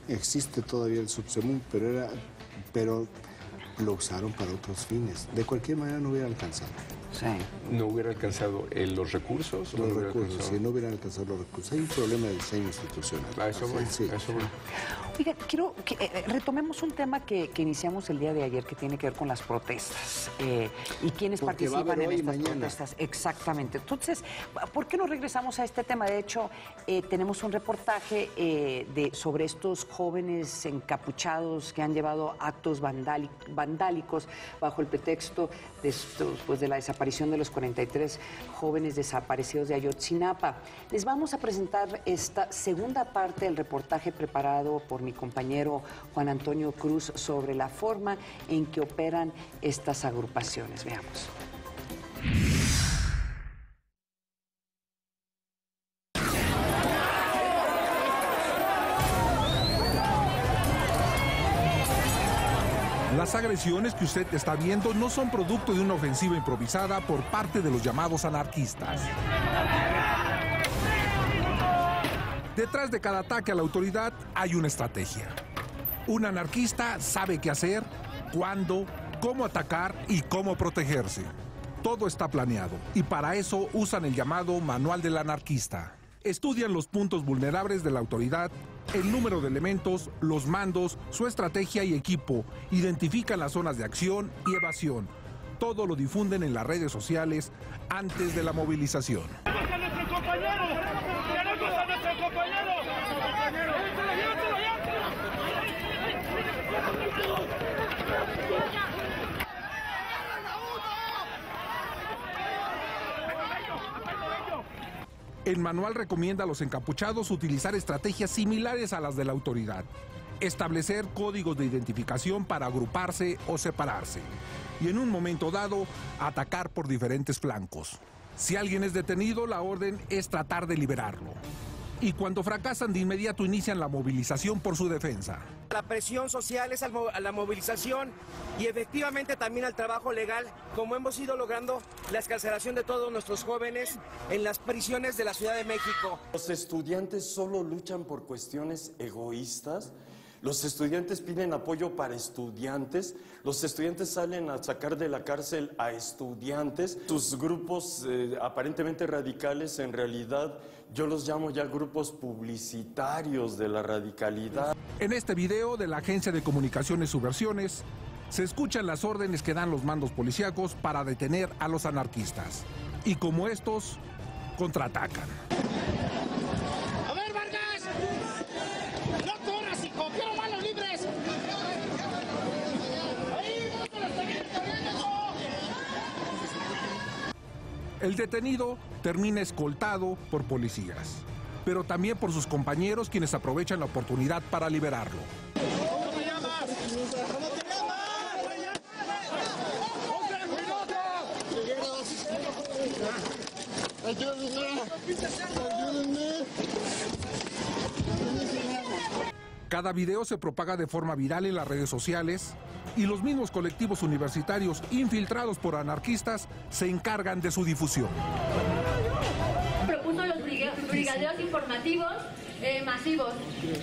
Existe todavía el Subsemún, pero lo usaron para otros fines. De cualquier manera no hubiera alcanzado. Sí. ¿No hubiera alcanzado los recursos? Los recursos, sí, no hubieran alcanzado los recursos. Hay un problema de diseño institucional. A eso voy. Oiga, quiero que retomemos un tema que iniciamos el día de ayer, que tiene que ver con las protestas y quiénes participan en estas protestas. Exactamente. Entonces, ¿por qué no regresamos a este tema? De hecho, tenemos un reportaje sobre estos jóvenes encapuchados que han llevado actos vandálicos bajo el pretexto de la desaparición de los 43 jóvenes desaparecidos de Ayotzinapa. Les vamos a presentar esta segunda parte del reportaje preparado por mi compañero Juan Antonio Cruz sobre la forma en que operan estas agrupaciones. Veamos. Las agresiones que usted está viendo no son producto de una ofensiva improvisada por parte de los llamados anarquistas. Detrás de cada ataque a la autoridad hay una estrategia. Un anarquista sabe qué hacer, cuándo, cómo atacar y cómo protegerse. Todo está planeado y para eso usan el llamado manual del anarquista. Estudian los puntos vulnerables de la autoridad, el número de elementos, los mandos, su estrategia y equipo, identifican las zonas de acción y evasión. Todo lo difunden en las redes sociales antes de la movilización. El manual recomienda a los encapuchados utilizar estrategias similares a las de la autoridad, establecer códigos de identificación para agruparse o separarse, y en un momento dado, atacar por diferentes flancos. Si alguien es detenido, la orden es tratar de liberarlo. Y cuando fracasan, de inmediato inician la movilización por su defensa. La presión social es a la movilización y efectivamente también al trabajo legal, como hemos ido logrando la excarcelación de todos nuestros jóvenes en las prisiones de la Ciudad de México. Los estudiantes solo luchan por cuestiones egoístas. Los estudiantes piden apoyo para estudiantes, los estudiantes salen a sacar de la cárcel a estudiantes. Sus grupos aparentemente radicales, en realidad yo los llamo ya grupos publicitarios de la radicalidad. En este video de la agencia de comunicaciones Subversiones, se escuchan las órdenes que dan los mandos policíacos para detener a los anarquistas. Y como estos, contraatacan. El detenido termina escoltado por policías, pero también por sus compañeros, quienes aprovechan la oportunidad para liberarlo. Cada video se propaga de forma viral en las redes sociales y los mismos colectivos universitarios infiltrados por anarquistas se encargan de su difusión. Propuso los brigadeos informativos masivos.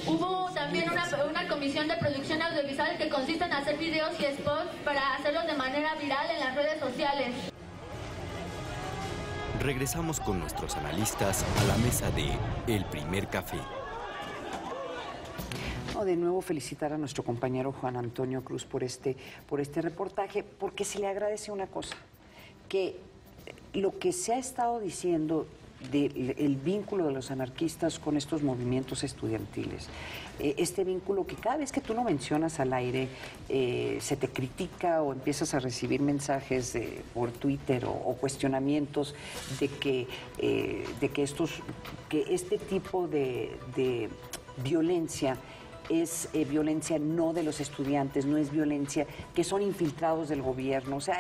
Hubo también una comisión de producción audiovisual que consiste en hacer videos y spots para hacerlos de manera viral en las redes sociales. Regresamos con nuestros analistas a la mesa de El Primer Café. De nuevo felicitar a nuestro compañero Juan Antonio Cruz por este reportaje, porque se le agradece una cosa, que lo que se ha estado diciendo del vínculo de los anarquistas con estos movimientos estudiantiles, este vínculo que cada vez que tú lo mencionas al aire se te critica o empiezas a recibir mensajes por Twitter o cuestionamientos de que este tipo de violencia es violencia no de los estudiantes, no es violencia que son infiltrados del gobierno. O sea,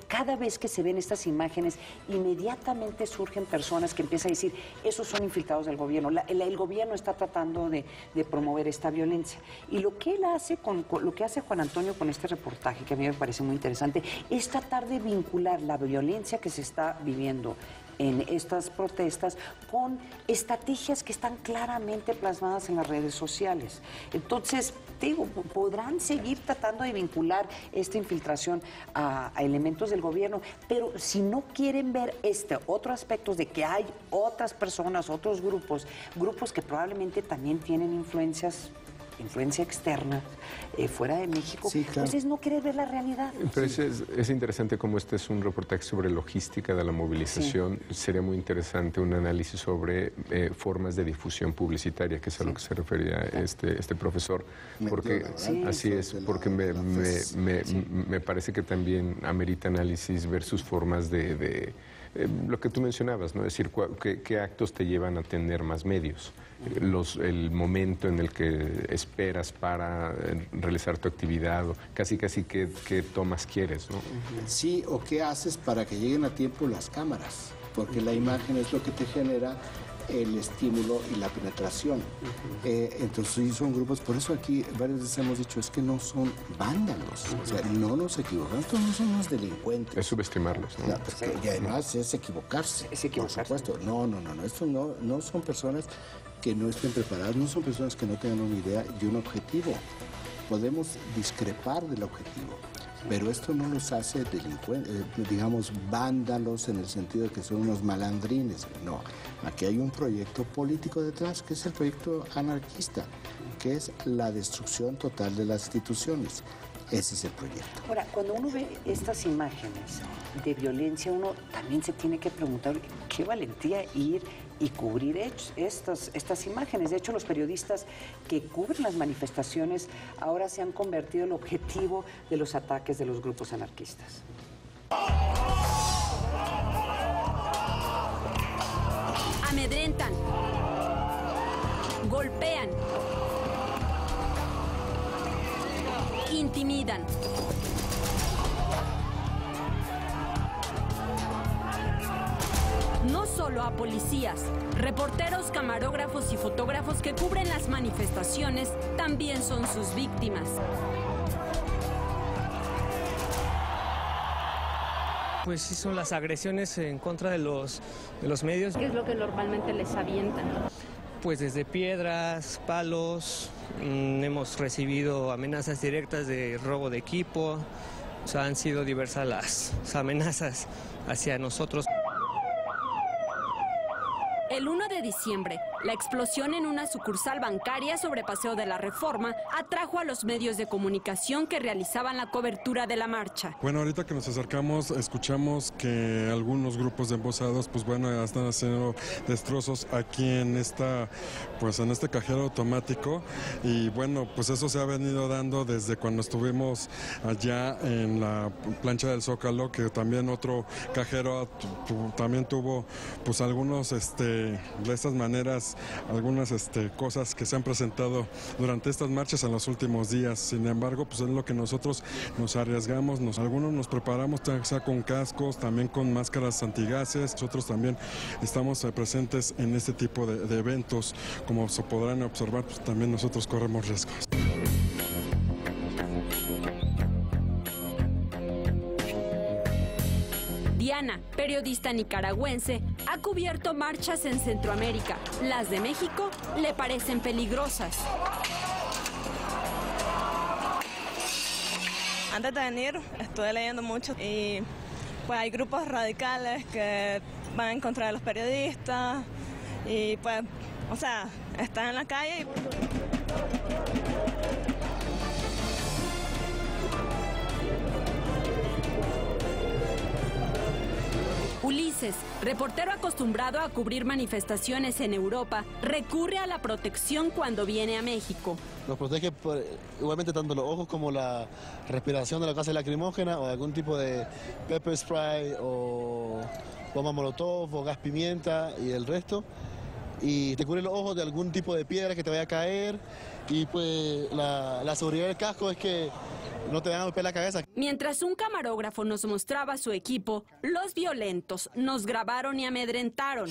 cada vez que se ven estas imágenes, inmediatamente surgen personas que empiezan a decir, esos son infiltrados del gobierno. El gobierno está tratando de promover esta violencia. Y lo que él hace, lo que hace Juan Antonio con este reportaje, que a mí me parece muy interesante, es tratar de vincular la violencia que se está viviendo en estas protestas con estrategias que están claramente plasmadas en las redes sociales. Entonces, digo, podrán seguir tratando de vincular esta infiltración a elementos del gobierno, pero si no quieren ver otro aspecto de que hay otras personas, otros grupos que probablemente también tienen influencia externa fuera de México, sí, claro. Pues es no querer ver la realidad. Pero es interesante como este es un reportaje sobre logística de la movilización. Sí. Sería muy interesante un análisis sobre formas de difusión publicitaria, que es a lo que se refería este profesor. Porque así es, porque me parece que también amerita análisis versus formas de lo que tú mencionabas, ¿no? Es decir, ¿qué actos te llevan a tener más medios? El momento en el que esperas para realizar tu actividad, o casi qué tomas quieres, ¿no? Sí, o qué haces para que lleguen a tiempo las cámaras, porque la imagen es lo que te genera el estímulo y la penetración. Entonces sí son grupos, por eso aquí varias veces hemos dicho, es que no son vándalos, o sea, no nos equivocamos, estos no son unos delincuentes. Es subestimarlos, ¿no? Y además es equivocarse, por supuesto. No, estos no son personas que no estén preparadas, no son personas que no tengan una idea y un objetivo. Podemos discrepar del objetivo, pero esto no los hace delincuentes, digamos, vándalos en el sentido de que son unos malandrines. No, aquí hay un proyecto político detrás, que es el proyecto anarquista, que es la destrucción total de las instituciones. Ese es el proyecto. Ahora, cuando uno ve estas imágenes de violencia, uno también se tiene que preguntar qué valentía ir y cubrir estas imágenes. De hecho, los periodistas que cubren las manifestaciones ahora se han convertido en el objetivo de los ataques de los grupos anarquistas. Amedrentan, golpean, intimidan. No solo a policías, reporteros, camarógrafos y fotógrafos que cubren las manifestaciones también son sus víctimas. Pues sí, son las agresiones en contra de los medios. ¿Qué es lo que normalmente les avientan? Pues desde piedras, palos, hemos recibido amenazas directas de robo de equipo, o sea, han sido diversas las amenazas hacia nosotros. El 1 de diciembre, la explosión en una sucursal bancaria sobre Paseo de la Reforma atrajo a los medios de comunicación que realizaban la cobertura de la marcha. Bueno, ahorita que nos acercamos, escuchamos que algunos grupos de embosados, pues bueno, están haciendo destrozos aquí en este cajero automático. Y bueno, pues eso se ha venido dando desde cuando estuvimos allá en la plancha del Zócalo, que también otro cajero también tuvo pues algunos de estas maneras algunas cosas que se han presentado durante estas marchas en los últimos días. Sin embargo, pues es lo que nosotros nos arriesgamos, algunos nos preparamos, sea con cascos, también con máscaras antigases. Nosotros también estamos presentes en este tipo de eventos. Como se podrán observar, pues también nosotros corremos riesgos. Diana, periodista nicaragüense, ha cubierto marchas en Centroamérica. Las de México le parecen peligrosas. Antes de venir estuve leyendo mucho y pues hay grupos radicales que van en contra de los periodistas y pues, o sea, están en la calle y... Ulises, reportero acostumbrado a cubrir manifestaciones en Europa, recurre a la protección cuando viene a México. Nos protege igualmente tanto los ojos como la respiración de la gases lacrimógena o algún tipo de pepper spray o bomba molotov o gas pimienta y el resto. Y te cubre los ojos de algún tipo de piedra que te vaya a caer y pues la seguridad del casco es que no te van a golpear la cabeza. Mientras un camarógrafo nos mostraba su equipo, los violentos nos grabaron y amedrentaron.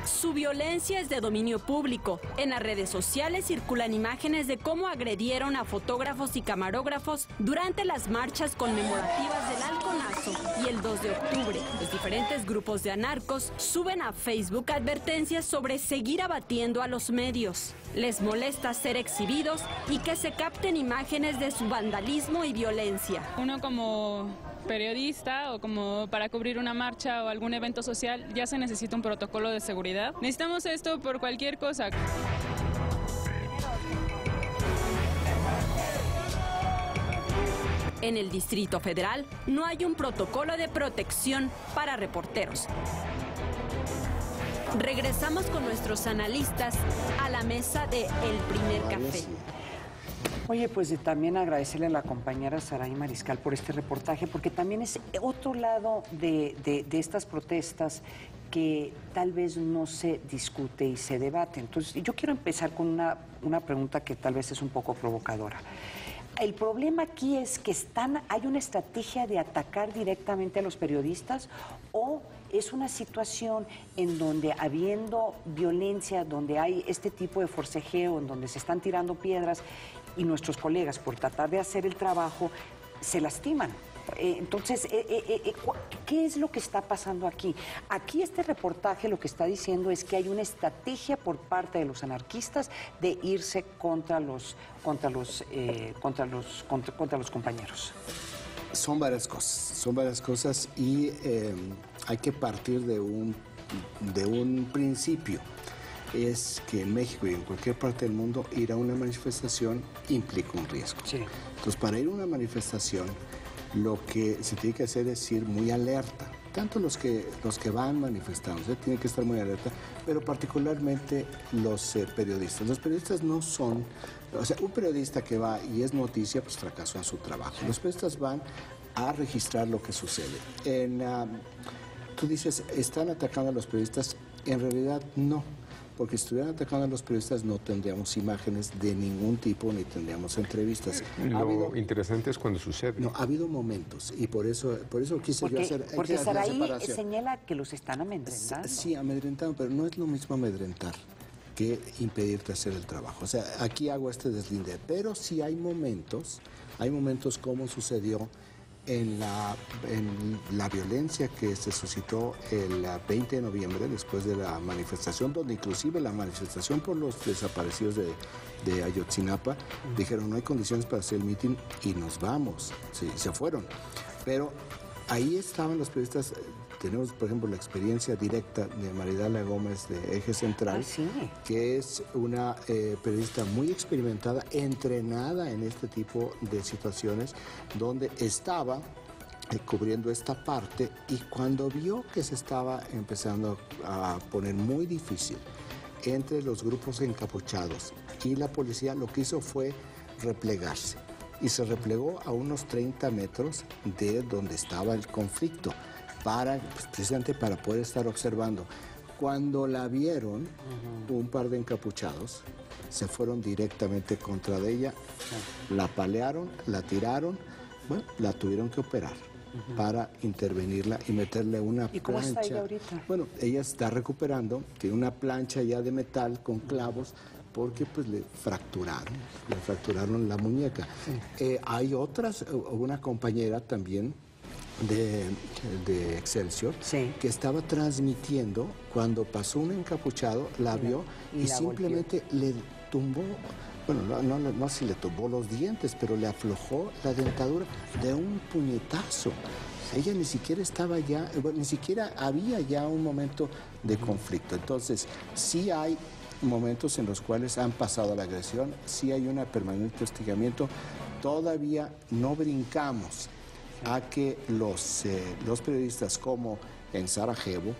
Su violencia es de dominio público. En las redes sociales circulan imágenes de cómo agredieron a fotógrafos y camarógrafos durante las marchas conmemorativas del Halconazo y el 2 de octubre. Los diferentes grupos de anarcos suben a Facebook advertencias sobre seguir abatiendo a los medios. Les molesta ser exhibidos y que se capten imágenes de su vandalismo y violencia. Uno como periodista o como para cubrir una marcha o algún evento social ya se necesita un protocolo de seguridad. Necesitamos esto por cualquier cosa. En el Distrito Federal no hay un protocolo de protección para reporteros. Regresamos con nuestros analistas a la mesa de El Primer Café. Oye, pues también agradecerle a la compañera Saray Mariscal por este reportaje, porque también es otro lado de estas protestas que tal vez no se discute y se debate. Entonces, yo quiero empezar con una pregunta que tal vez es un poco provocadora. El problema aquí es que hay una estrategia de atacar directamente a los periodistas o es una situación en donde habiendo violencia, donde hay este tipo de forcejeo, en donde se están tirando piedras y nuestros colegas por tratar de hacer el trabajo se lastiman. Entonces, ¿qué es lo que está pasando aquí? Aquí este reportaje lo que está diciendo es que hay una estrategia por parte de los anarquistas de irse contra los compañeros. Son varias cosas y hay que partir de un principio. Es que en México y en cualquier parte del mundo ir a una manifestación implica un riesgo. Sí. Entonces, para ir a una manifestación, lo que se tiene que hacer es ir muy alerta. Tanto los que van manifestándose tienen que estar muy alerta, pero particularmente los periodistas. Los periodistas no son... O sea, un periodista que va y es noticia, pues fracasó en su trabajo. Los periodistas van a registrar lo que sucede. Tú dices, ¿están atacando a los periodistas? En realidad, no. Porque si estuvieran atacando a los periodistas no tendríamos imágenes de ningún tipo ni tendríamos entrevistas. Lo interesante es cuando sucede. No, ha habido momentos y por eso quise yo hacer porque Saray señala que los están amedrentando. Sí, amedrentando, pero no es lo mismo amedrentar que impedirte hacer el trabajo. O sea, aquí hago este deslinde, pero sí hay momentos como sucedió en la violencia que se suscitó el 20 de noviembre, después de la manifestación, donde inclusive la manifestación por los desaparecidos de Ayotzinapa, dijeron no hay condiciones para hacer el mitin y nos vamos, sí, se fueron. Pero ahí estaban los periodistas. Tenemos, por ejemplo, la experiencia directa de Maridala Gómez de Eje Central, que es una periodista muy experimentada, entrenada en este tipo de situaciones, donde estaba cubriendo esta parte y cuando vio que se estaba empezando a poner muy difícil entre los grupos encapuchados y la policía, lo que hizo fue replegarse. Y se replegó a unos 30 metros de donde estaba el conflicto, precisamente para poder estar observando. Cuando la vieron, un par de encapuchados se fueron directamente contra de ella, la apalearon, la tiraron, bueno, la tuvieron que operar para intervenirla y meterle una plancha. ¿Y cómo está ella ahorita? Bueno, ella está recuperando, tiene una plancha ya de metal con clavos, porque pues le fracturaron la muñeca. Hay una compañera también de Excelsior, que estaba transmitiendo cuando pasó un encapuchado, la vio y simplemente le tumbó, bueno, no si le tumbó los dientes, pero le aflojó la dentadura de un puñetazo. Ella ni siquiera estaba ya, ni siquiera había ya un momento de conflicto. Entonces, sí hay momentos en los cuales han pasado la agresión, sí hay un permanente hostigamiento. Todavía no brincamos a que los periodistas, como en Sarajevo,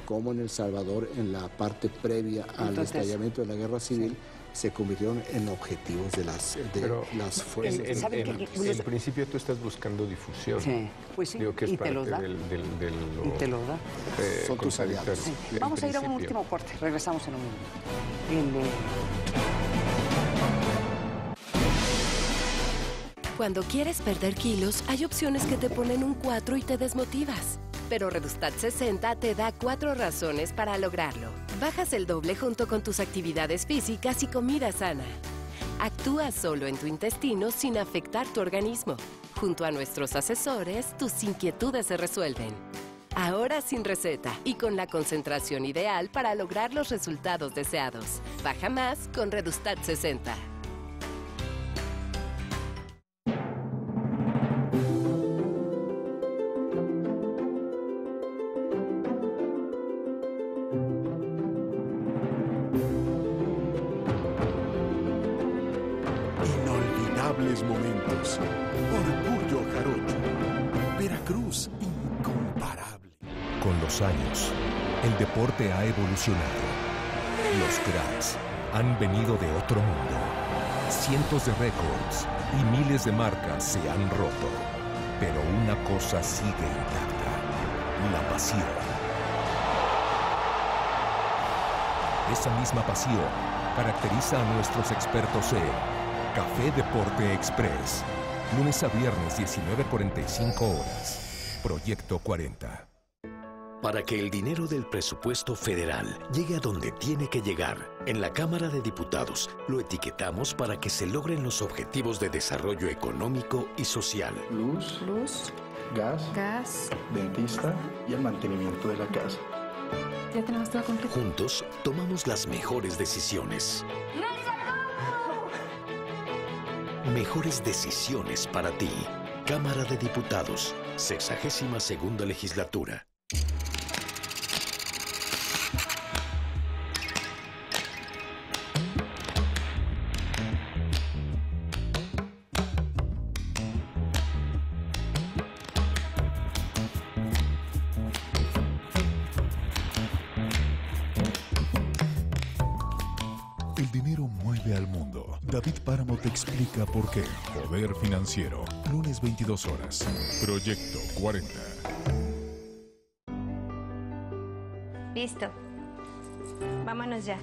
como en El Salvador, en la parte previa al estallamiento de la guerra civil, se convirtieron en objetivos de las fuerzas. En principio tú estás buscando difusión. Sí, pues sí, digo que es y te los da. y te los da. Son tus aliados. Sí. Vamos a ir a un último corte. Regresamos en un minuto. Cuando quieres perder kilos, hay opciones que te ponen un 4 y te desmotivas. Pero Redustat 60 te da 4 razones para lograrlo. Bajas el doble junto con tus actividades físicas y comida sana. Actúa solo en tu intestino sin afectar tu organismo. Junto a nuestros asesores, tus inquietudes se resuelven. Ahora sin receta y con la concentración ideal para lograr los resultados deseados. Baja más con Redustat 60. Momentos. Orgullo Jarocho. Veracruz, incomparable. Con los años, el deporte ha evolucionado. Los cracks han venido de otro mundo. Cientos de récords y miles de marcas se han roto. Pero una cosa sigue intacta: la pasión. Esa misma pasión caracteriza a nuestros expertos en Café Deporte Express. Lunes a viernes, 19:45 horas. Proyecto 40. Para que el dinero del presupuesto federal llegue a donde tiene que llegar, en la Cámara de Diputados lo etiquetamos para que se logren los objetivos de desarrollo económico y social. Luz, gas, dentista y el mantenimiento de la casa. Ya tenemos todo completo. Juntos tomamos las mejores decisiones. Mejores decisiones para ti. Cámara de Diputados, 62ª legislatura. El dinero mueve al mundo. David Páramo te explica por qué. Poder Financiero. Lunes 22 horas. Proyecto 40. Listo. Vámonos ya.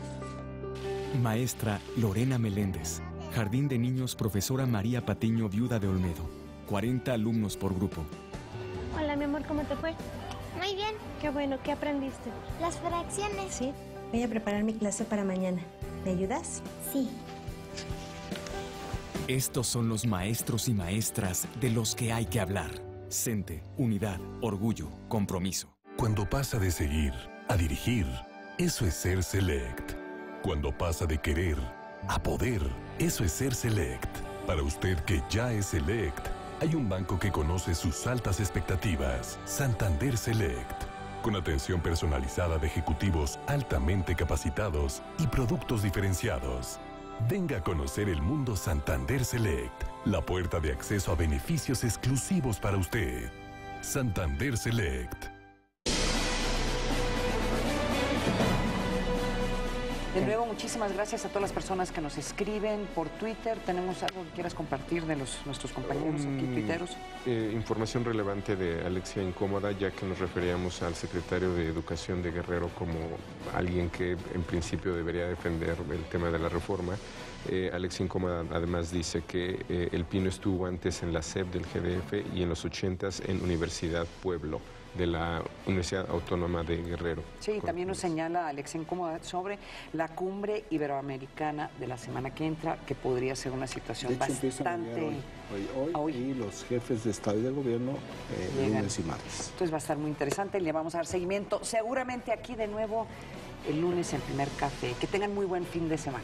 Maestra Lorena Meléndez. Jardín de Niños Profesora María Patiño, viuda de Olmedo. 40 alumnos por grupo. Hola, mi amor, ¿cómo te fue? Muy bien. Qué bueno, ¿qué aprendiste? Las fracciones. Sí. Voy a preparar mi clase para mañana. ¿Me ayudas? Sí. Estos son los maestros y maestras de los que hay que hablar. CENTE, unidad, orgullo, compromiso. Cuando pasa de seguir a dirigir, eso es ser Select. Cuando pasa de querer a poder, eso es ser Select. Para usted que ya es Select, hay un banco que conoce sus altas expectativas. Santander Select. Con atención personalizada de ejecutivos altamente capacitados y productos diferenciados. Venga a conocer el mundo Santander Select, la puerta de acceso a beneficios exclusivos para usted. Santander Select. De nuevo, muchísimas gracias a todas las personas que nos escriben por Twitter. ¿Tenemos algo que quieras compartir de nuestros compañeros aquí tuiteros? Información relevante de Alexia Incómoda, ya que nos referíamos al secretario de Educación de Guerrero como alguien que en principio debería defender el tema de la reforma. Alexia Incómoda además dice que el Pino estuvo antes en la SEP del GDF y en los 80s en Universidad Pueblo, de la Universidad Autónoma de Guerrero. Sí, también nos señala Alexia Incómoda sobre la cumbre iberoamericana de la semana que entra, que podría ser una situación bastante... Hoy y los jefes de Estado y de Gobierno lunes y martes. Entonces va a estar muy interesante, le vamos a dar seguimiento seguramente aquí de nuevo el lunes en Primer Café. Que tengan muy buen fin de semana.